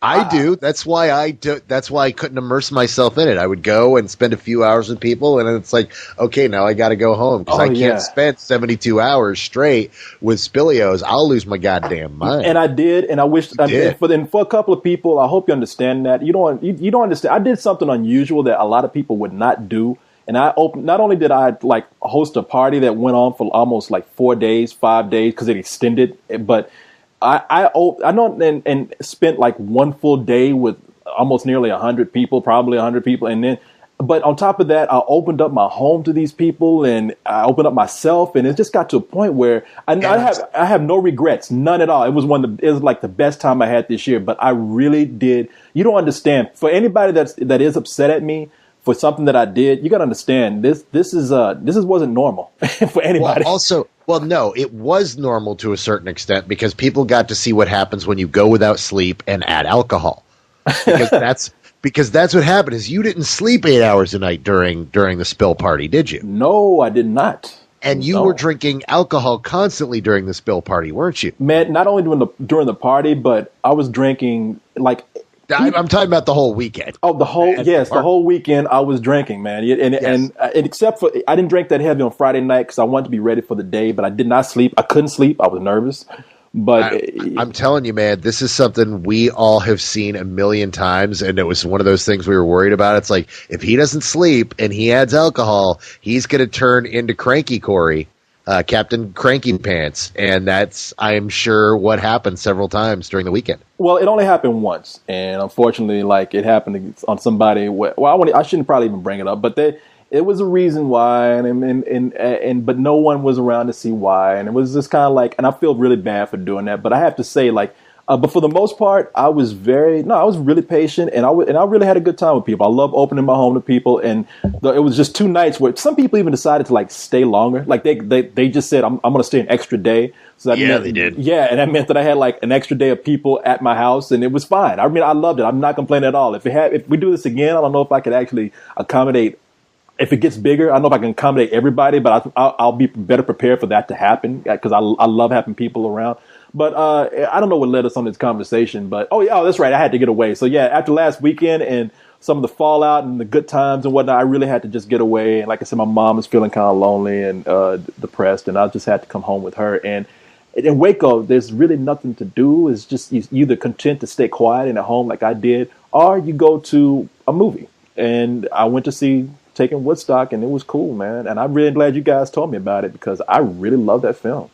I do. That's why I do. That's why I couldn't immerse myself in it. I would go and spend a few hours with people, and it's like, okay, now I got to go home because I can't spend 72 hours straight with Spilios. I'll lose my goddamn mind. And I did, and I wish for a couple of people, I hope you understand that. You don't understand. I did something unusual that a lot of people would not do. And not only did I like host a party that went on for almost like 4 days, 5 days because it extended, but I know and spent like one full day with almost nearly 100 people, probably 100 people. And then, but on top of that, I opened up my home to these people and I opened up myself. And it just got to a point where I have no regrets, none at all. It was it was like the best time I had this year, but I really did. You don't understand. For anybody that is upset at me for something that I did, you got to understand this wasn't normal for anybody. Well, no, it was normal to a certain extent because people got to see what happens when you go without sleep and add alcohol. Because that's what happened is you didn't sleep 8 hours a night during the spill party, did you? No, I did not. And you were drinking alcohol constantly during the spill party, weren't you? Man, not only during the party, but I was drinking like. I'm talking about the whole weekend. Oh, the whole weekend I was drinking, man. And except for I didn't drink that heavy on Friday night because I wanted to be ready for the day, but I did not sleep. I couldn't sleep. I was nervous. But I'm telling you, man, this is something we all have seen a million times, and it was one of those things we were worried about. It's like if he doesn't sleep and he adds alcohol, he's going to turn into Cranky Corey. Captain Cranky Pants, and that's, I'm sure, what happened several times during the weekend. Well, it only happened once, and unfortunately, like it happened on somebody. I shouldn't probably even bring it up, but it was a reason why, and but no one was around to see why, and it was just kind of like, and I feel really bad for doing that, but I have to say, like. But for the most part, I was really patient, and I really had a good time with people. I love opening my home to people, and it was just 2 nights where some people even decided to like stay longer. Like they just said, I'm going to stay an extra day. So that meant, they did. Yeah, and that meant that I had like an extra day of people at my house, and it was fine. I mean, I loved it. I'm not complaining at all. If we do this again, I don't know if I could actually accommodate. If it gets bigger, I don't know if I can accommodate everybody, but I'll be better prepared for that to happen because I love having people around. But I don't know what led us on this conversation. But that's right. I had to get away. So yeah, after last weekend and some of the fallout and the good times and whatnot, I really had to just get away. And like I said, my mom is feeling kind of lonely and depressed, and I just had to come home with her. And in Waco, there's really nothing to do. It's just you're either content to stay quiet and at home like I did, or you go to a movie. And I went to see Taking Woodstock, and it was cool, man. And I'm really glad you guys told me about it because I really love that film.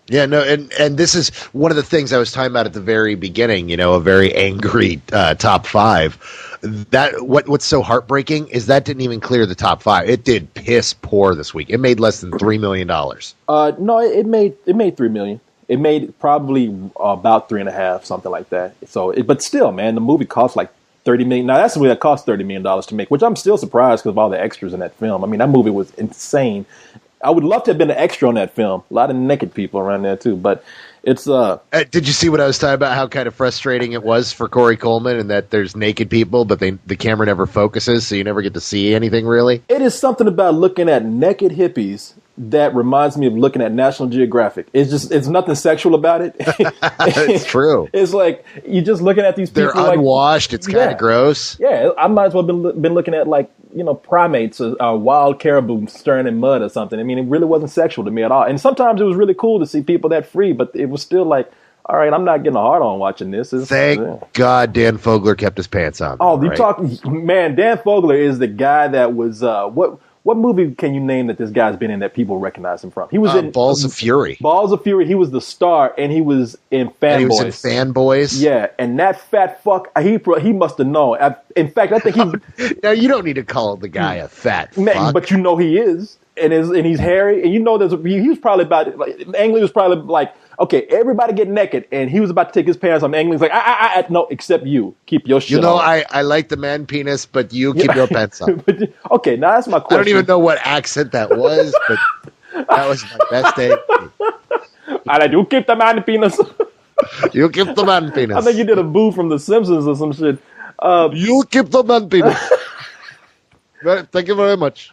Yeah, no, and this is one of the things I was talking about at the very beginning, a very angry top 5. That what's so heartbreaking is that didn't even clear the top 5. It did piss poor this week. It made less than $3 million. No, it made $3 million. It made probably about 3.5, something like that. So, but still, man, the movie cost like $30 million. Now that's the movie that cost $30 million to make, which I'm still surprised because of all the extras in that film. I mean, that movie was insane. I would love to have been an extra on that film. A lot of naked people around there too, but it's Did you see what I was talking about? How kind of frustrating it was for Corey Coleman, and that there's naked people, but the camera never focuses, so you never get to see anything really. It is something about looking at naked hippies that reminds me of looking at National Geographic. It's nothing sexual about it. It's true. It's like you're just looking at these people. They're unwashed. It's kind of gross. Yeah, I might as well been looking at like primates or wild caribou stirring in mud or something. I mean, it really wasn't sexual to me at all. And sometimes it was really cool to see people that free, but it was still like, all right, I'm not getting a hard on watching this. Thank God Dan Fogler kept his pants on. Oh, man, Dan Fogler is the guy that was what movie can you name that this guy's been in that people recognize him from? He was in Balls of Fury. Balls of Fury. He was the star, and he was in Fanboys. He was in Fanboys. Yeah, and that fat fuck, he must have known. In fact, I think he. Now you don't need to call the guy a fat fuck, but he is, and he's hairy, and he was probably about like Ang Lee was probably like, okay, everybody get naked, and he was about to take his pants off. Ang Lee's like, no, except you, keep your shit on. I like the man penis, but you keep your pants on. Okay, now that's my question. I don't even know what accent that was, but that was my best day. And you keep the man penis. You keep the man penis. I think you did a boo from The Simpsons or some shit. You keep the man penis. Thank you very much.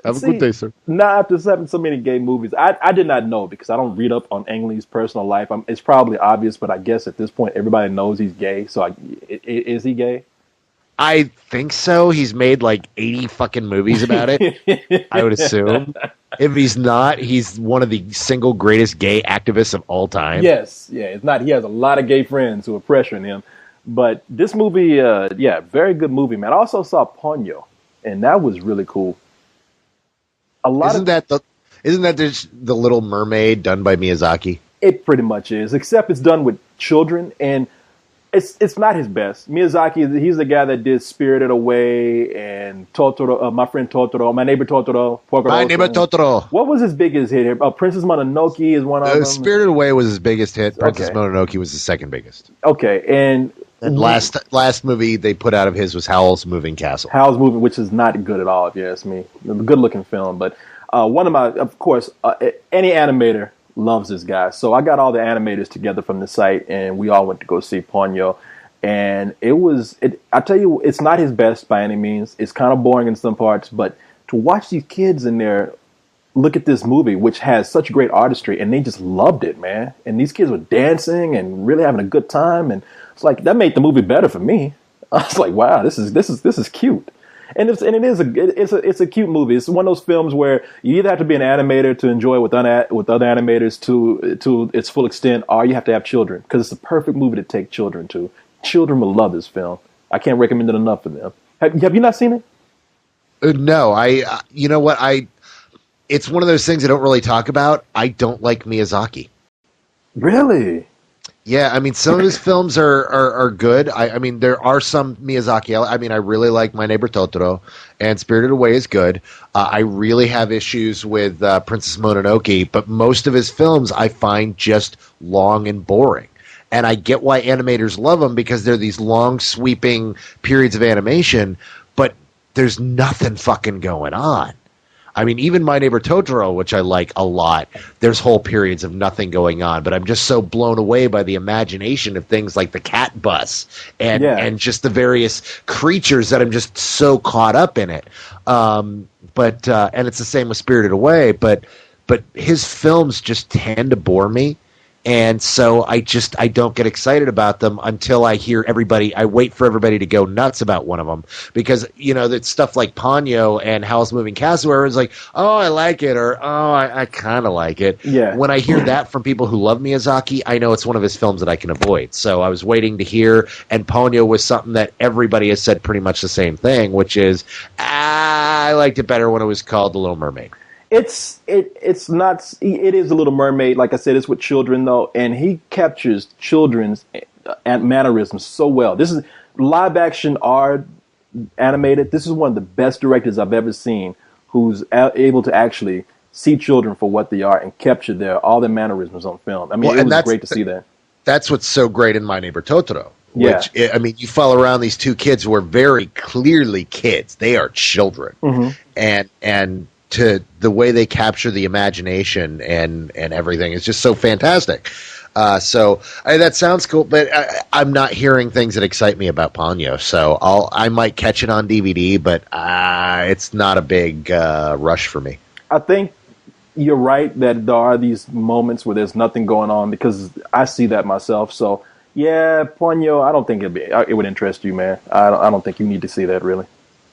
Have a good day, sir. Now, after having so many gay movies, I did not know because I don't read up on Ang Lee's personal life. It's probably obvious, but I guess at this point, everybody knows he's gay. So is he gay? I think so. He's made like 80 fucking movies about it, I would assume. If he's not, he's one of the single greatest gay activists of all time. Yes. Yeah, it's not. He has a lot of gay friends who are pressuring him. But this movie, very good movie, man. I also saw Ponyo, and that was really cool. Isn't that just The Little Mermaid done by Miyazaki? It pretty much is, except it's done with children, and it's not his best. Miyazaki, he's the guy that did Spirited Away and Totoro, My Friend Totoro, My Neighbor Totoro. My Neighbor Totoro. What was his biggest hit here? Princess Mononoke is one of them. Spirited Away was his biggest hit. Princess Mononoke was the second biggest. Okay, and last movie they put out of his was Howl's Moving Castle. Howl's Moving, which is not good at all, if you ask me. A good looking film, but one of my, of course, any animator loves this guy. So I got all the animators together from the site, and we all went to go see Ponyo. And I tell you, it's not his best by any means. It's kind of boring in some parts, but to watch these kids in there look at this movie, which has such great artistry, and they just loved it, man. And these kids were dancing and really having a good time, and it's like that made the movie better for me. I was like, wow, this is cute. And it's a cute movie. It's one of those films where you either have to be an animator to enjoy it with other animators to its full extent, or you have to have children, because it's the perfect movie to take children to. Children will love this film. I can't recommend it enough for them. Have you not seen it? No, you know what? It's one of those things I don't really talk about. I don't like Miyazaki. Really? Yeah, I mean, some of his films are good. I mean, there are some Miyazaki. I mean, I really like My Neighbor Totoro, and Spirited Away is good. I really have issues with Princess Mononoke, but most of his films I find just long and boring. And I get why animators love them, because they're these long, sweeping periods of animation, but there's nothing fucking going on. I mean, even My Neighbor Totoro, which I like a lot, there's whole periods of nothing going on. But I'm just so blown away by the imagination of things like the cat bus and just the various creatures that I'm just so caught up in it. And it's the same with Spirited Away, but his films just tend to bore me. And so I don't get excited about them until I wait for everybody to go nuts about one of them. Because, it's stuff like Ponyo and Howl's Moving Castle, where it's like, oh, I like it, or oh, I kind of like it. Yeah. When I hear that from people who love Miyazaki, I know it's one of his films that I can avoid. So I was waiting to hear, and Ponyo was something that everybody has said pretty much the same thing, which is, I liked it better when it was called The Little Mermaid. It's not. It is a Little Mermaid. Like I said, it's with children though, and he captures children's mannerisms so well. This is live action art animated. This is one of the best directors I've ever seen, who's able to actually see children for what they are and capture all their mannerisms on film. I mean, it was great to see that. That's what's so great in My Neighbor Totoro. Yeah. Which, I mean, you follow around these two kids who are very clearly kids. They are children, and to the way they capture the imagination and everything is just so fantastic. That sounds cool, but I'm not hearing things that excite me about Ponyo. So I might catch it on DVD, but it's not a big rush for me. I think you're right that there are these moments where there's nothing going on, because I see that myself. So yeah, Ponyo, I don't think it would interest you, man. I don't think you need to see that, really.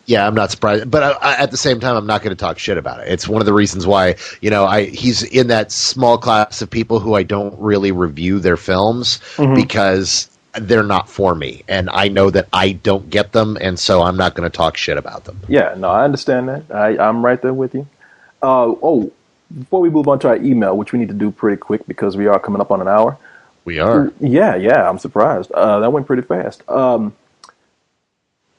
Yeah, I'm not surprised, but at the same time, I'm not going to talk shit about it. It's one of the reasons why, he's in that small class of people who I don't really review their films because they're not for me, and I know that I don't get them, and so I'm not going to talk shit about them. Yeah, no, I understand that. I'm right there with you. Before we move on to our email, which we need to do pretty quick because we are coming up on an hour. We are? Yeah, I'm surprised. That went pretty fast.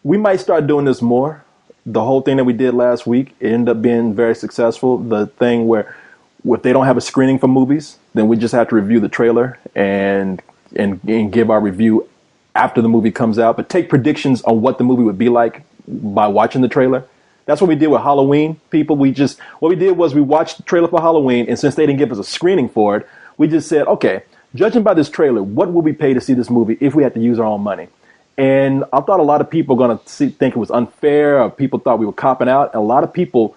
We might start doing this more. The whole thing that we did last week, it ended up being very successful. The thing where if they don't have a screening for movies, then we just have to review the trailer and give our review after the movie comes out, but take predictions on what the movie would be like by watching the trailer. That's what we did with Halloween, people. What we did was we watched the trailer for Halloween, and since they didn't give us a screening for it, we just said, okay, judging by this trailer, what would we pay to see this movie if we had to use our own money? And I thought a lot of people were going to think it was unfair, or people thought we were copping out. And a lot of people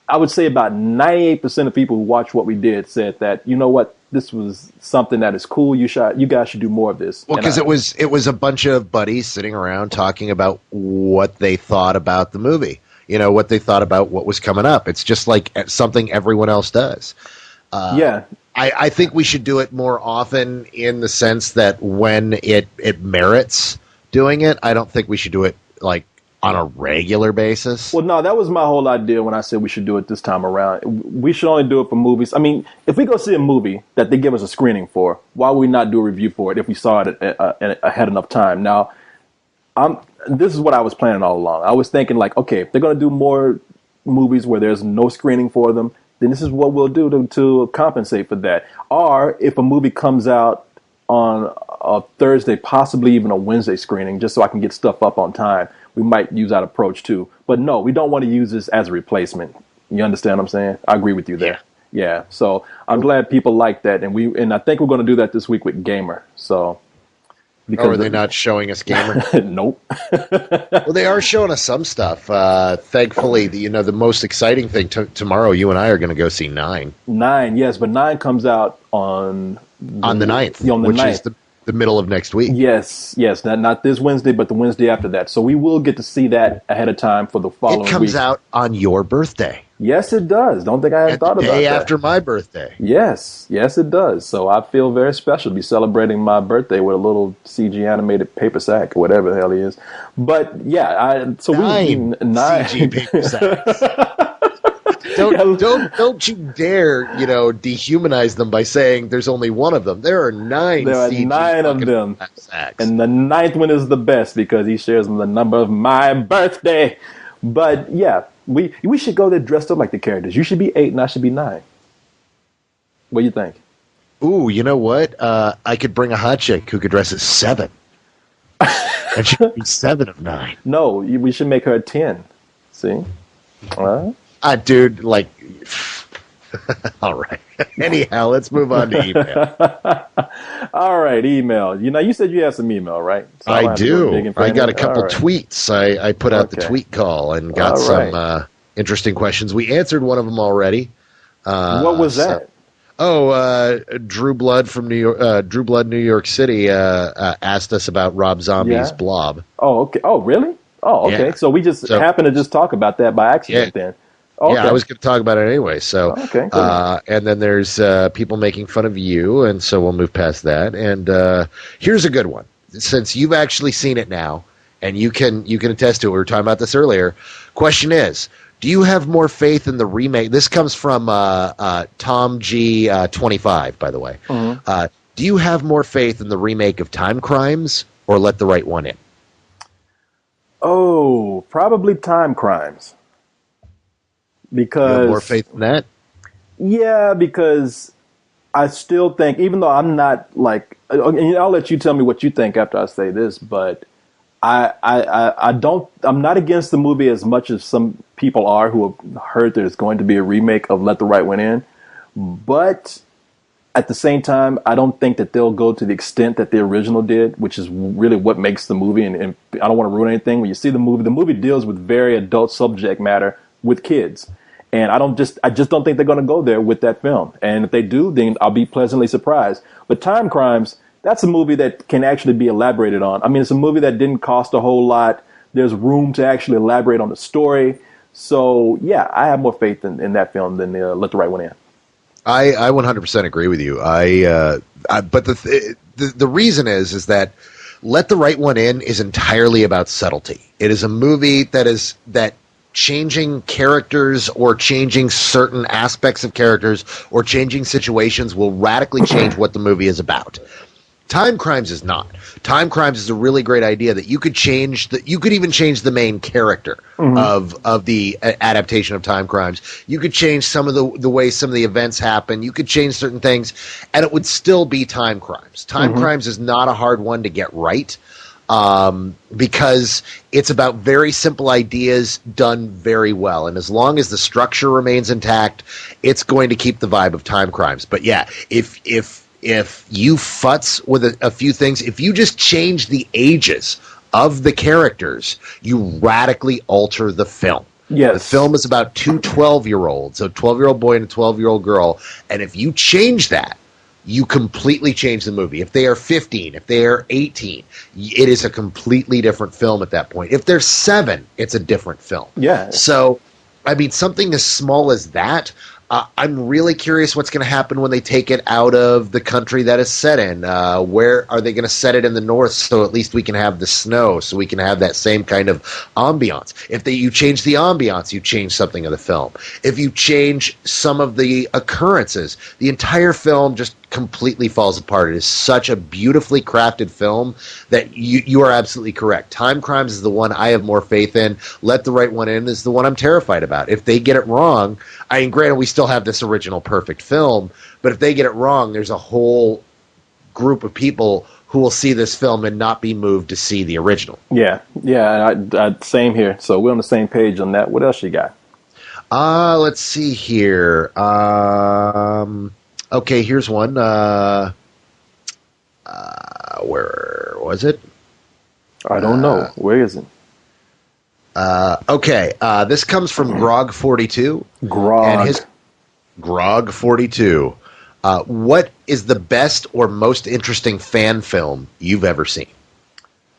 I would say about 98% of people who watched what we did said that, you know what, this was something that is cool. You guys should do more of this. Well, because it was a bunch of buddies sitting around talking about what they thought about the movie. What they thought about what was coming up. It's just like something everyone else does. Yeah. I think we should do it more often in the sense that when it merits doing it, I don't think we should do it like on a regular basis. Well, no, that was my whole idea when I said we should do it this time around. We should only do it for movies. I mean, if we go see a movie that they give us a screening for, why would we not do a review for it if we saw it ahead enough time? Now, this is what I was planning all along. I was thinking like, okay, if they're going to do more movies where there's no screening for them, then this is what we'll do to compensate for that. Or if a movie comes out on a Thursday, possibly even a Wednesday screening, just so I can get stuff up on time, we might use that approach too. But no, we don't want to use this as a replacement. You understand what I'm saying? I agree with you there. Yeah. So I'm glad people like that. And I think we're going to do that this week with Gamer. So. Are they not showing us Gamer? Nope. Well, they are showing us some stuff. Thankfully, the most exciting thing tomorrow, you and I are going to go see 9. 9, yes, but 9 comes out on the 9th, which 9th. Is the middle of next week. Yes, not this Wednesday, but the Wednesday after that. So we will get to see that ahead of time for the following week. It comes out on your birthday. Yes, it does. Don't think I had thought about that. The day after my birthday. Yes, it does. So I feel very special to be celebrating my birthday with a little CG animated paper sack or whatever the hell he is. But yeah, 9 CG paper sacks. Don't you dare, dehumanize them by saying there's only one of them. There are 9 CG 9 of them. Sacks. And the 9th one is the best because he shares the number of my birthday. But yeah, we should go there dressed up like the characters. You should be 8 and I should be 9. What do you think? Ooh, you know what? I could bring a hot chick who could dress as 7. And she could be 7 of 9. No, we should make her a 10. See? Dude, like... All right. Anyhow, let's move on to email. All right, email. You said you have some email, right? So I do. I got a couple tweets. I put out the tweet call and got some interesting questions. We answered one of them already. What was that? Drew Blood from New York. Drew Blood, New York City, asked us about Rob Zombie's Blob. Oh, okay. Oh, really? Oh, okay. Yeah. So we just happened to just talk about that by accident then. Okay. Yeah, I was going to talk about it anyway. So, and then there's people making fun of you, and so we'll move past that. And here's a good one, since you've actually seen it now, and you can attest to it. We were talking about this earlier. Question is, do you have more faith in the remake? This comes from Tom G 25, by the way. Mm-hmm. Do you have more faith in the remake of Time Crimes or Let the Right One In? Oh, probably Time Crimes. Because you have more faith in that? Yeah, because I still think, even though I'm not like, and I'll let you tell me what you think after I say this, but I'm not against the movie as much as some people are who have heard there's going to be a remake of Let the Right One In. But at the same time, I don't think that they'll go to the extent that the original did, which is really what makes the movie. And I don't want to ruin anything. When you see the movie deals with very adult subject matter with kids. And I just don't think they're going to go there with that film. And if they do, then I'll be pleasantly surprised. But Time Crimes, that's a movie that can actually be elaborated on. I mean, it's a movie that didn't cost a whole lot. There's room to actually elaborate on the story. So, yeah, I have more faith in that film than Let the Right One In. I 100% agree with you. But the reason is that Let the Right One In is entirely about subtlety. It is a movie that changing characters or changing certain aspects of characters or changing situations will radically change what the movie is about. Time Crimes is not. Time Crimes is a really great idea that you could even change the main character of the adaptation of Time Crimes. You could change some of the way some of the events happen. You could change certain things, and it would still be Time Crimes. Time Crimes is not a hard one to get right. Because it's about very simple ideas done very well. And as long as the structure remains intact, it's going to keep the vibe of Time Crimes. But yeah, if you futz with a few things, if you just change the ages of the characters, you radically alter the film. Yes. The film is about two 12-year-olds, a 12-year-old boy and a 12-year-old girl. And if you change that, you completely change the movie. If they are 15, if they are 18, it is a completely different film at that point. If they're 7, it's a different film. Yeah. So, I mean, something as small as that, I'm really curious what's going to happen when they take it out of the country that it's set in. Where are they going to set it in the north so at least we can have the snow, so we can have that same kind of ambiance? If you change the ambiance, you change something of the film. If you change some of the occurrences, the entire film just completely falls apart. It is such a beautifully crafted film that you are absolutely correct. Time Crimes is the one I have more faith in. Let the Right One In is the one I'm terrified about. If they get it wrong, I mean, granted, we still have this original perfect film, but if they get it wrong, there's a whole group of people who will see this film and not be moved to see the original. Yeah. Same here. So we're on the same page on that. What else you got? Let's see here. Okay, here's one. Where was it? I don't know. Where is it? Okay, this comes from Grog42. Grog. And Grog42. What is the best or most interesting fan film you've ever seen?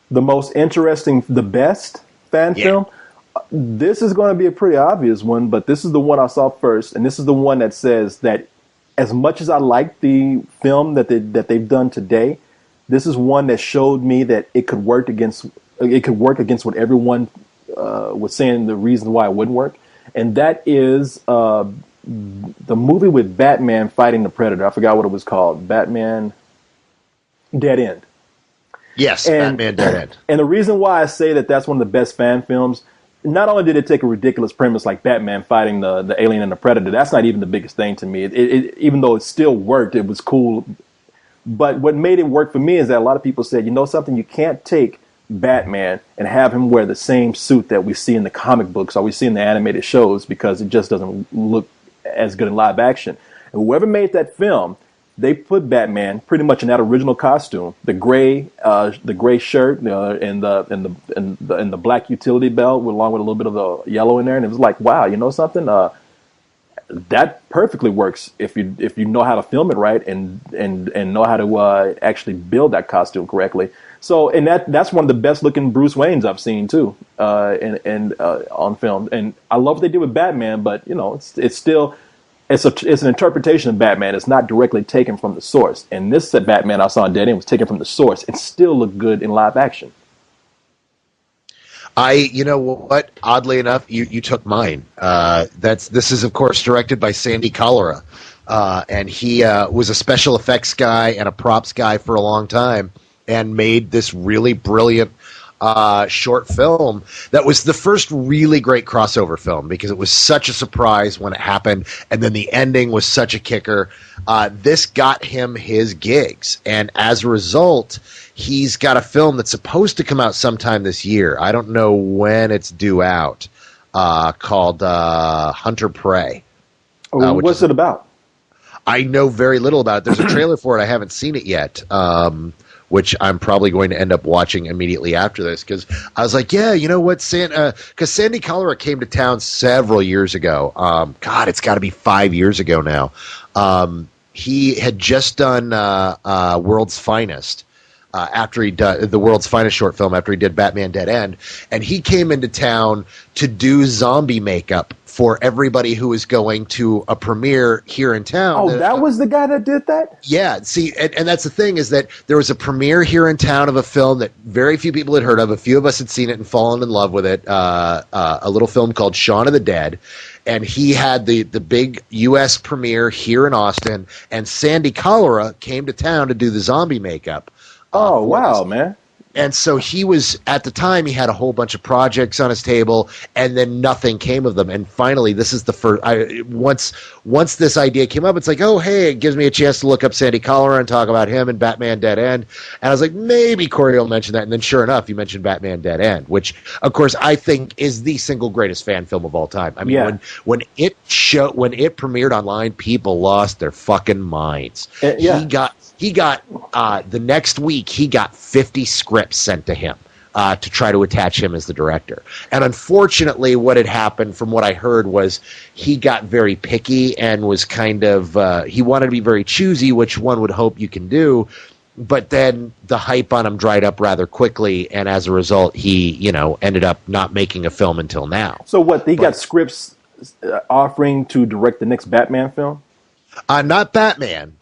The most interesting, the best fan film? This is going to be a pretty obvious one, but this is the one I saw first, and this is the one that says that as much as I like the film that they've done today, this is one that showed me that it could work against what everyone was saying the reason why it wouldn't work, and that is the movie with Batman fighting the Predator. I forgot what it was called. Batman Dead End. Yes, Batman Dead End. And the reason why I say that that's one of the best fan films, not only did it take a ridiculous premise like Batman fighting the alien and the Predator, that's not even the biggest thing to me. It even though it still worked, it was cool. But what made it work for me is that a lot of people said, you know something, you can't take Batman and have him wear the same suit that we see in the comic books or we see in the animated shows because it just doesn't look as good in live action. And whoever made that film, they put Batman pretty much in that original costume, the gray shirt and the black utility belt, along with a little bit of the yellow in there, and it was like, wow, you know something? That perfectly works if you know how to film it right and know how to actually build that costume correctly. So, and that's one of the best looking Bruce Waynes I've seen too, on film. And I love what they did with Batman, but you know, it's still. It's an interpretation of Batman. It's not directly taken from the source. And this Batman I saw in Dead End was taken from the source. It still looked good in live action. You know what? Oddly enough, you took mine. This is of course directed by Sandy Cholera, and he was a special effects guy and a props guy for a long time, and made this really brilliant short film that was the first really great crossover film because it was such a surprise when it happened, and then the ending was such a kicker. This got him his gigs, and as a result, he's got a film that's supposed to come out sometime this year. I don't know when it's due out, called Hunter Prey. What's it about? I know very little about it. There's a trailer for it. I haven't seen it yet. Which I'm probably going to end up watching immediately after this, because I was like, yeah, you know what, because Sandy Cholera came to town several years ago. God, it's got to be 5 years ago now. He had just done World's Finest. After he did the World's Finest short film, after he did Batman Dead End, and he came into town to do zombie makeup for everybody who was going to a premiere here in town. Oh, that was the guy that did that? Yeah, see, and that's the thing, is that there was a premiere here in town of a film that very few people had heard of. A few of us had seen it and fallen in love with it, a little film called Shaun of the Dead. And he had the big U.S. premiere here in Austin, and Sandy Cholera came to town to do the zombie makeup. Oh, wow, man. And so he was, at the time, he had a whole bunch of projects on his table, and then nothing came of them. And finally, this is the first, once this idea came up, it's like, oh, hey, it gives me a chance to look up Sandy Cholera and talk about him and Batman Dead End. And I was like, maybe Corey will mention that. And then sure enough, you mentioned Batman Dead End, which, of course, I think is the single greatest fan film of all time. I mean, when it premiered online, people lost their fucking minds. He got the next week, he got 50 scripts sent to him to try to attach him as the director. And unfortunately, what had happened, from what I heard, was he got very picky and was kind of he wanted to be very choosy, which one would hope you can do. But then the hype on him dried up rather quickly, and as a result, he ended up not making a film until now. So what? He got scripts offering to direct the next Batman film? Not Batman.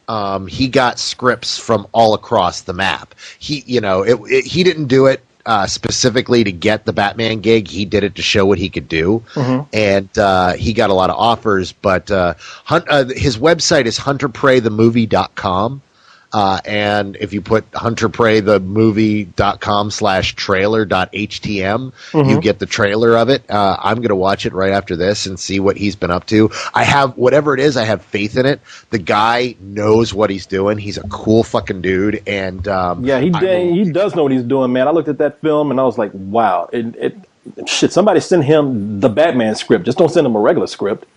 He got scripts from all across the map. He didn't do it specifically to get the Batman gig. He did it to show what he could do, and he got a lot of offers. But his website is hunterpreythemovie.com. And if you put hunterpreythemovie.com/trailer.htm, you get the trailer of it. I'm going to watch it right after this and see what he's been up to. I have, whatever it is, I have faith in it. The guy knows what he's doing. He's a cool fucking dude. And he does know what he's doing, man. I looked at that film and I was like, wow. Shit, somebody send him the Batman script. Just don't send him a regular script.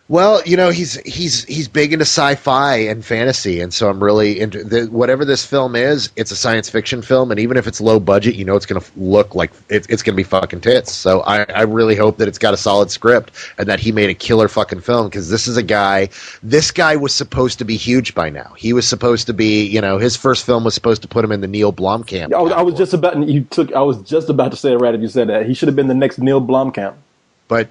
Well, he's big into sci-fi and fantasy, and so I'm really into whatever this film is. It's a science fiction film, and even if it's low budget, it's going to look like it's going to be fucking tits. So I really hope that it's got a solid script and that he made a killer fucking film, because this is a guy. This guy was supposed to be huge by now. He was supposed to be, his first film was supposed to put him in the Neil Blomkamp. I was just about to say it right if you said that. He should have been the next Neil Blomkamp. But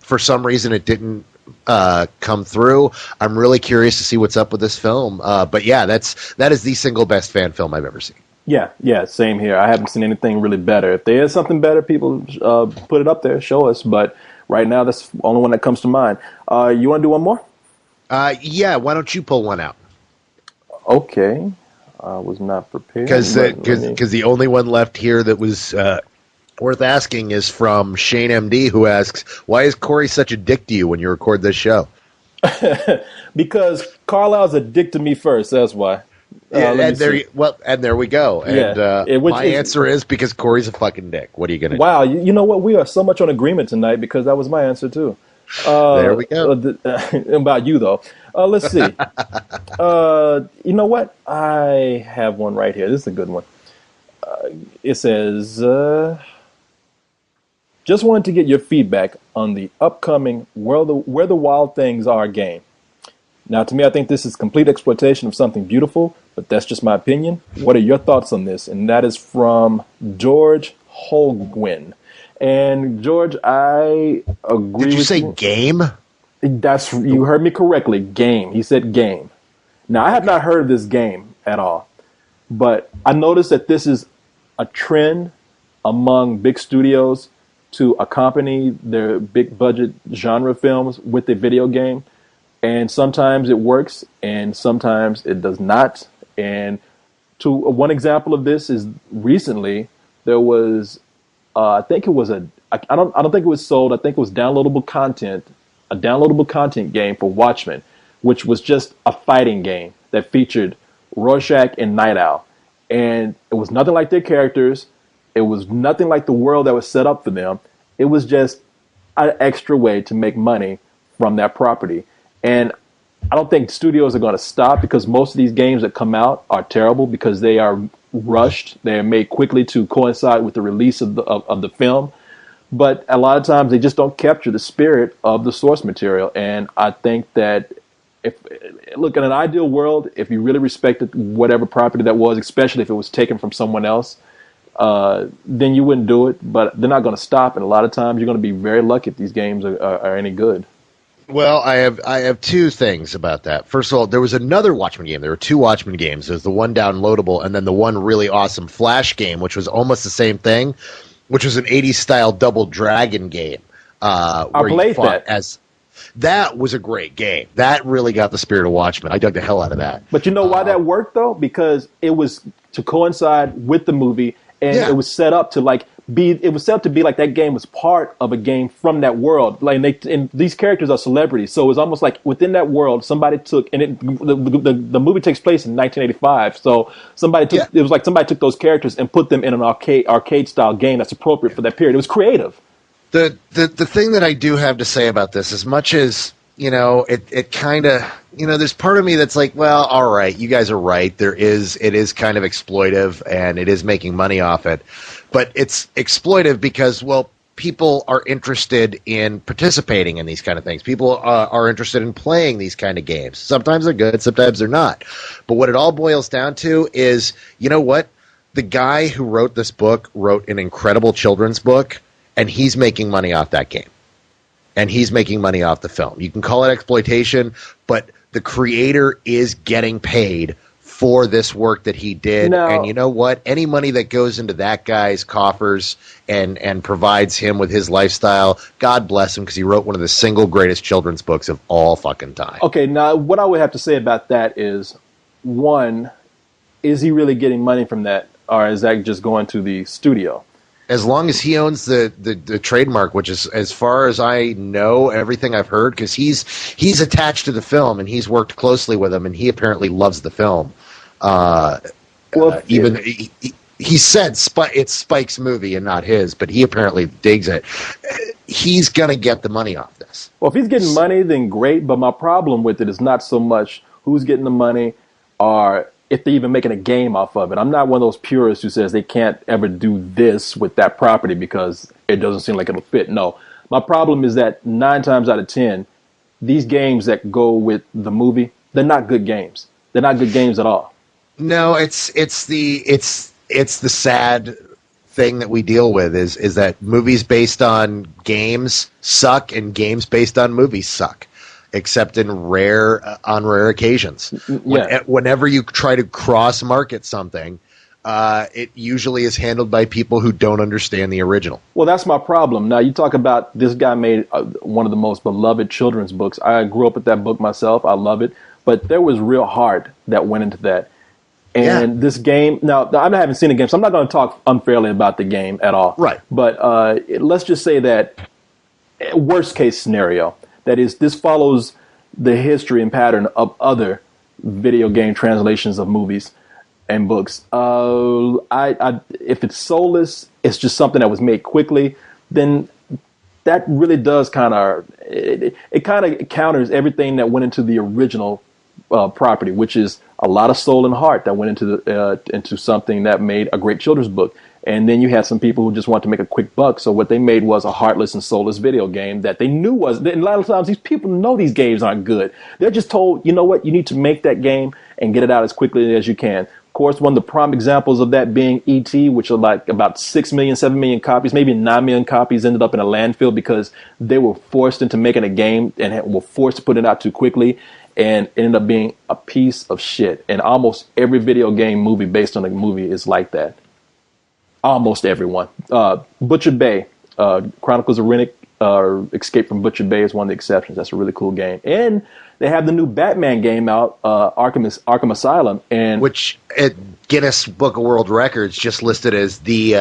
for some reason, it didn't come through. I'm really curious to see what's up with this film. But yeah, that is the single best fan film I've ever seen. Yeah, same here. I haven't seen anything really better. If there is something better, people put it up there, show us. But right now, that's the only one that comes to mind. You want to do one more? Yeah, why don't you pull one out? Okay. I was not prepared. Because the only one left here that was worth asking is from Shane MD, who asks, why is Corey such a dick to you when you record this show? Because Carlisle's a dick to me first, that's why. And there we go. And my answer is because Corey's a fucking dick. What are you going to do? Wow, you know what? We are so much on agreement tonight, because that was my answer too. There we go. About you, though. Let's see. You know what? I have one right here. This is a good one. It says... just wanted to get your feedback on the upcoming Where the Wild Things Are game. Now, to me, I think this is complete exploitation of something beautiful, but that's just my opinion. What are your thoughts on this? And that is from George Holguin. And George, I agree. Did you say game? You heard me correctly. Game. He said game. Now, I have not heard of this game at all, but I noticed that this is a trend among big studios to accompany their big budget genre films with a video game. And sometimes it works and sometimes it does not. And one example of this is recently there was, I don't think it was sold. I think it was downloadable content, a downloadable content game for Watchmen, which was just a fighting game that featured Rorschach and Night Owl. And it was nothing like their characters. It was nothing like the world that was set up for them. It was just an extra way to make money from that property. And I don't think studios are going to stop, because most of these games that come out are terrible because they are rushed. They are made quickly to coincide with the release of the film. But a lot of times they just don't capture the spirit of the source material. And I think that in an ideal world, if you really respected whatever property that was, especially if it was taken from someone else, then you wouldn't do it. But they're not going to stop, and a lot of times you're going to be very lucky if these games are any good. Well, I have two things about that. First of all, there was another Watchmen game. There were two Watchmen games. There's the one downloadable, and then the one really awesome Flash game, which was almost the same thing, which was an 80s style Double Dragon game. I played that. That was a great game. That really got the spirit of Watchmen. I dug the hell out of that. But you know why that worked, though? Because it was to coincide with the movie, and it was set up to be like that game was part of a game from that world. And these characters are celebrities, so it was almost like within that world, somebody took, and the movie takes place in 1985. So it was like somebody took those characters and put them in an arcade style game that's appropriate for that period. It was creative. The thing that I do have to say about this, as much as it kind of, there's part of me that's like, well, all right, you guys are right. It is kind of exploitive, and it is making money off it. But it's exploitive because, well, people are interested in participating in these kind of things. People are interested in playing these kind of games. Sometimes they're good, sometimes they're not. But what it all boils down to is, you know what? The guy who wrote this book wrote an incredible children's book, and he's making money off that game. And he's making money off the film. You can call it exploitation, but the creator is getting paid for this work that he did. Now, and you know what? Any money that goes into that guy's coffers and provides him with his lifestyle, God bless him, because he wrote one of the single greatest children's books of all fucking time. Okay, now what I would have to say about that is, one, is he really getting money from that, or is that just going to the studio? As long as he owns the trademark, which is, as far as I know, everything I've heard, because he's attached to the film and he's worked closely with him, and he apparently loves the film. He said it's Spike's movie and not his, but he apparently digs it. He's gonna get the money off this. Well, if he's getting money, then great. But my problem with it is not so much who's getting the money, or if they're even making a game off of it. I'm not one of those purists who says they can't ever do this with that property because it doesn't seem like it'll fit. No, my problem is that 9 times out of 10, these games that go with the movie, they're not good games. They're not good games at all. No, it's the sad thing that we deal with is that movies based on games suck and games based on movies suck. Except on rare occasions. Yeah. Whenever you try to cross-market something, it usually is handled by people who don't understand the original. Well, that's my problem. Now, you talk about this guy made one of the most beloved children's books. I grew up with that book myself. I love it. But there was real heart that went into that. And this game, now, I haven't seen the game, so I'm not going to talk unfairly about the game at all. Right. But let's just say that worst case scenario, that is, this follows the history and pattern of other video game translations of movies and books. If it's soulless, it's just something that was made quickly, then that really does kind of, it kind of counters everything that went into the original property, which is a lot of soul and heart that went into something that made a great children's book. And then you had some people who just want to make a quick buck. So what they made was a heartless and soulless video game that they knew was, and a lot of times these people know these games aren't good. They're just told, you know what, you need to make that game and get it out as quickly as you can. Of course, one of the prime examples of that being E.T., which are like about 6 million, 7 million copies, maybe 9 million copies ended up in a landfill because they were forced into making a game and were forced to put it out too quickly, and it ended up being a piece of shit. And almost every video game movie based on a movie is like that. Almost everyone. Butcher Bay, Chronicles of Riddick, Escape from Butcher Bay is one of the exceptions. That's a really cool game. And they have the new Batman game out, Arkham Asylum, and which at Guinness Book of World Records just listed as the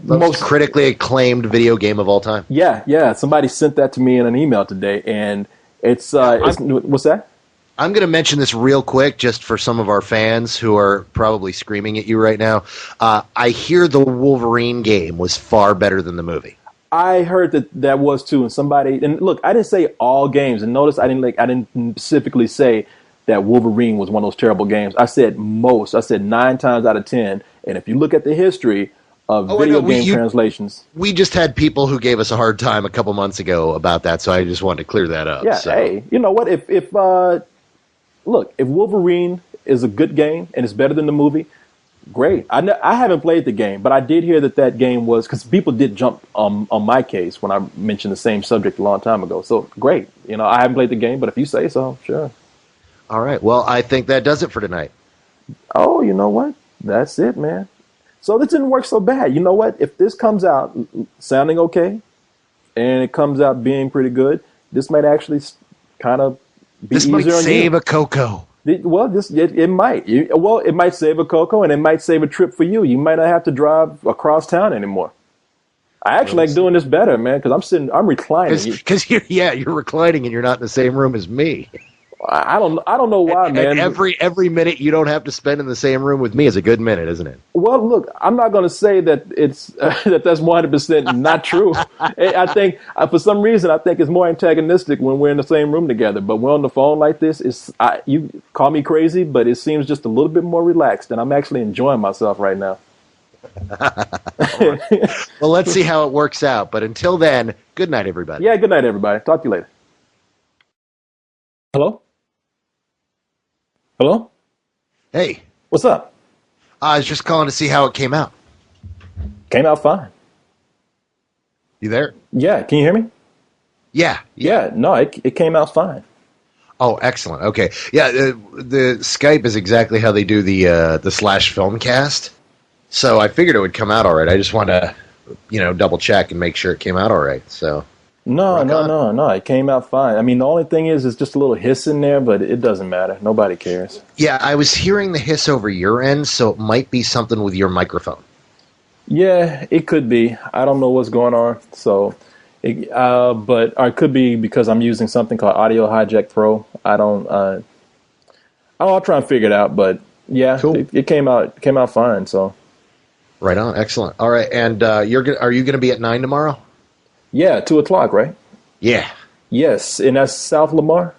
most critically acclaimed video game of all time. Yeah. Somebody sent that to me in an email today, and it's what's that? I'm going to mention this real quick just for some of our fans who are probably screaming at you right now. I hear the Wolverine game was far better than the movie. I heard that was too, and look, I didn't say all games, and notice I didn't specifically say that Wolverine was one of those terrible games. I said most. I said 9 times out of 10, and if you look at the history of video game translations, we just had people who gave us a hard time a couple months ago about that, so I just wanted to clear that up. Yeah, hey, you know what? If Wolverine is a good game and it's better than the movie, great. I haven't played the game, but I did hear that game was, because people did jump on my case when I mentioned the same subject a long time ago. So great. I haven't played the game, but if you say so, sure. All right. Well, I think that does it for tonight. Oh, you know what? That's it, man. So this didn't work so bad. You know what? If this comes out sounding okay and it comes out being pretty good, this might actually kind of be this easier might on save you. a Coco. Well, it might. It might save a Coco, and it might save a trip for you. You might not have to drive across town anymore. I actually like doing this better, man, because I'm reclining. Because you're reclining and you're not in the same room as me. I don't know why, man. And every minute you don't have to spend in the same room with me is a good minute, isn't it? Well, look, I'm not going to say that it's that's 100% not true. I think for some reason I think it's more antagonistic when we're in the same room together. But when on the phone like this, you call me crazy, but it seems just a little bit more relaxed, and I'm actually enjoying myself right now. Well, let's see how it works out. But until then, good night, everybody. Yeah, good night, everybody. Talk to you later. Hello? Hello? Hey, What's up? I was just calling to see how it came out. Came out fine. You there? Yeah, can you hear me? Yeah. Yeah, no, it came out fine. Oh, excellent. Okay. Yeah, the Skype is exactly how they do the Slash Filmcast. So I figured it would come out all right. I just wanted to, double check and make sure it came out all right. So No, no. It came out fine. I mean, the only thing is just a little hiss in there, but it doesn't matter. Nobody cares. yeah, I was hearing the hiss over your end, so it might be something with your microphone. Yeah, it could be. I don't know what's going on. So, but or it could be because I'm using something called Audio Hijack Pro. I don't. I'll try and figure it out. But yeah, Cool. it came out fine. So Right on. Excellent. All right, and are you going to be at 9 tomorrow? yeah, 2 o'clock, right? Yeah. Yes, and that's South Lamar,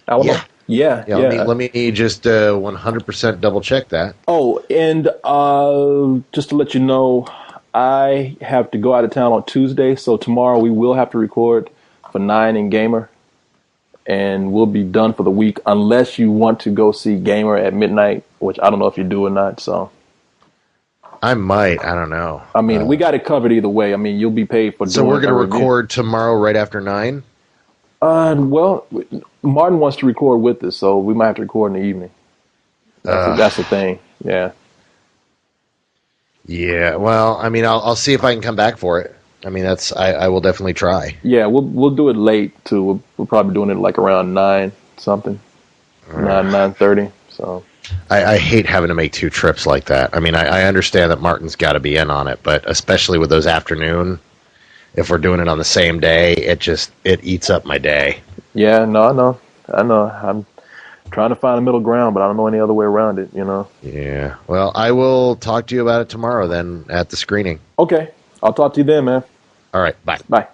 Alamo. Yeah. Yeah. Let me just 100% double check that. Oh, and just to let you know, I have to go out of town on Tuesday, so tomorrow we will have to record for 9 in Gamer, and we'll be done for the week unless you want to go see Gamer at midnight, which I don't know if you do or not. So, I might. I don't know. I mean, we got it covered either way. I mean, you'll be paid for. So doing we're going to a review. record tomorrow right after 9? Well, Martin wants to record with us, so we might have to record in the evening. That's the thing. Yeah. Yeah. Well, I mean, I'll see if I can come back for it. I mean, I will definitely try. Yeah, we'll do it late too. We're probably doing it like around 9 something, 9:30. So I hate having to make 2 trips like that. I mean, I understand that Martin's got to be in on it, but especially with those afternoon, if we're doing it on the same day, it eats up my day. yeah, no, I know. I'm trying to find a middle ground, but I don't know any other way around it. Yeah. Well, I will talk to you about it tomorrow then at the screening. Okay, I'll talk to you then, man. All right. Bye. Bye.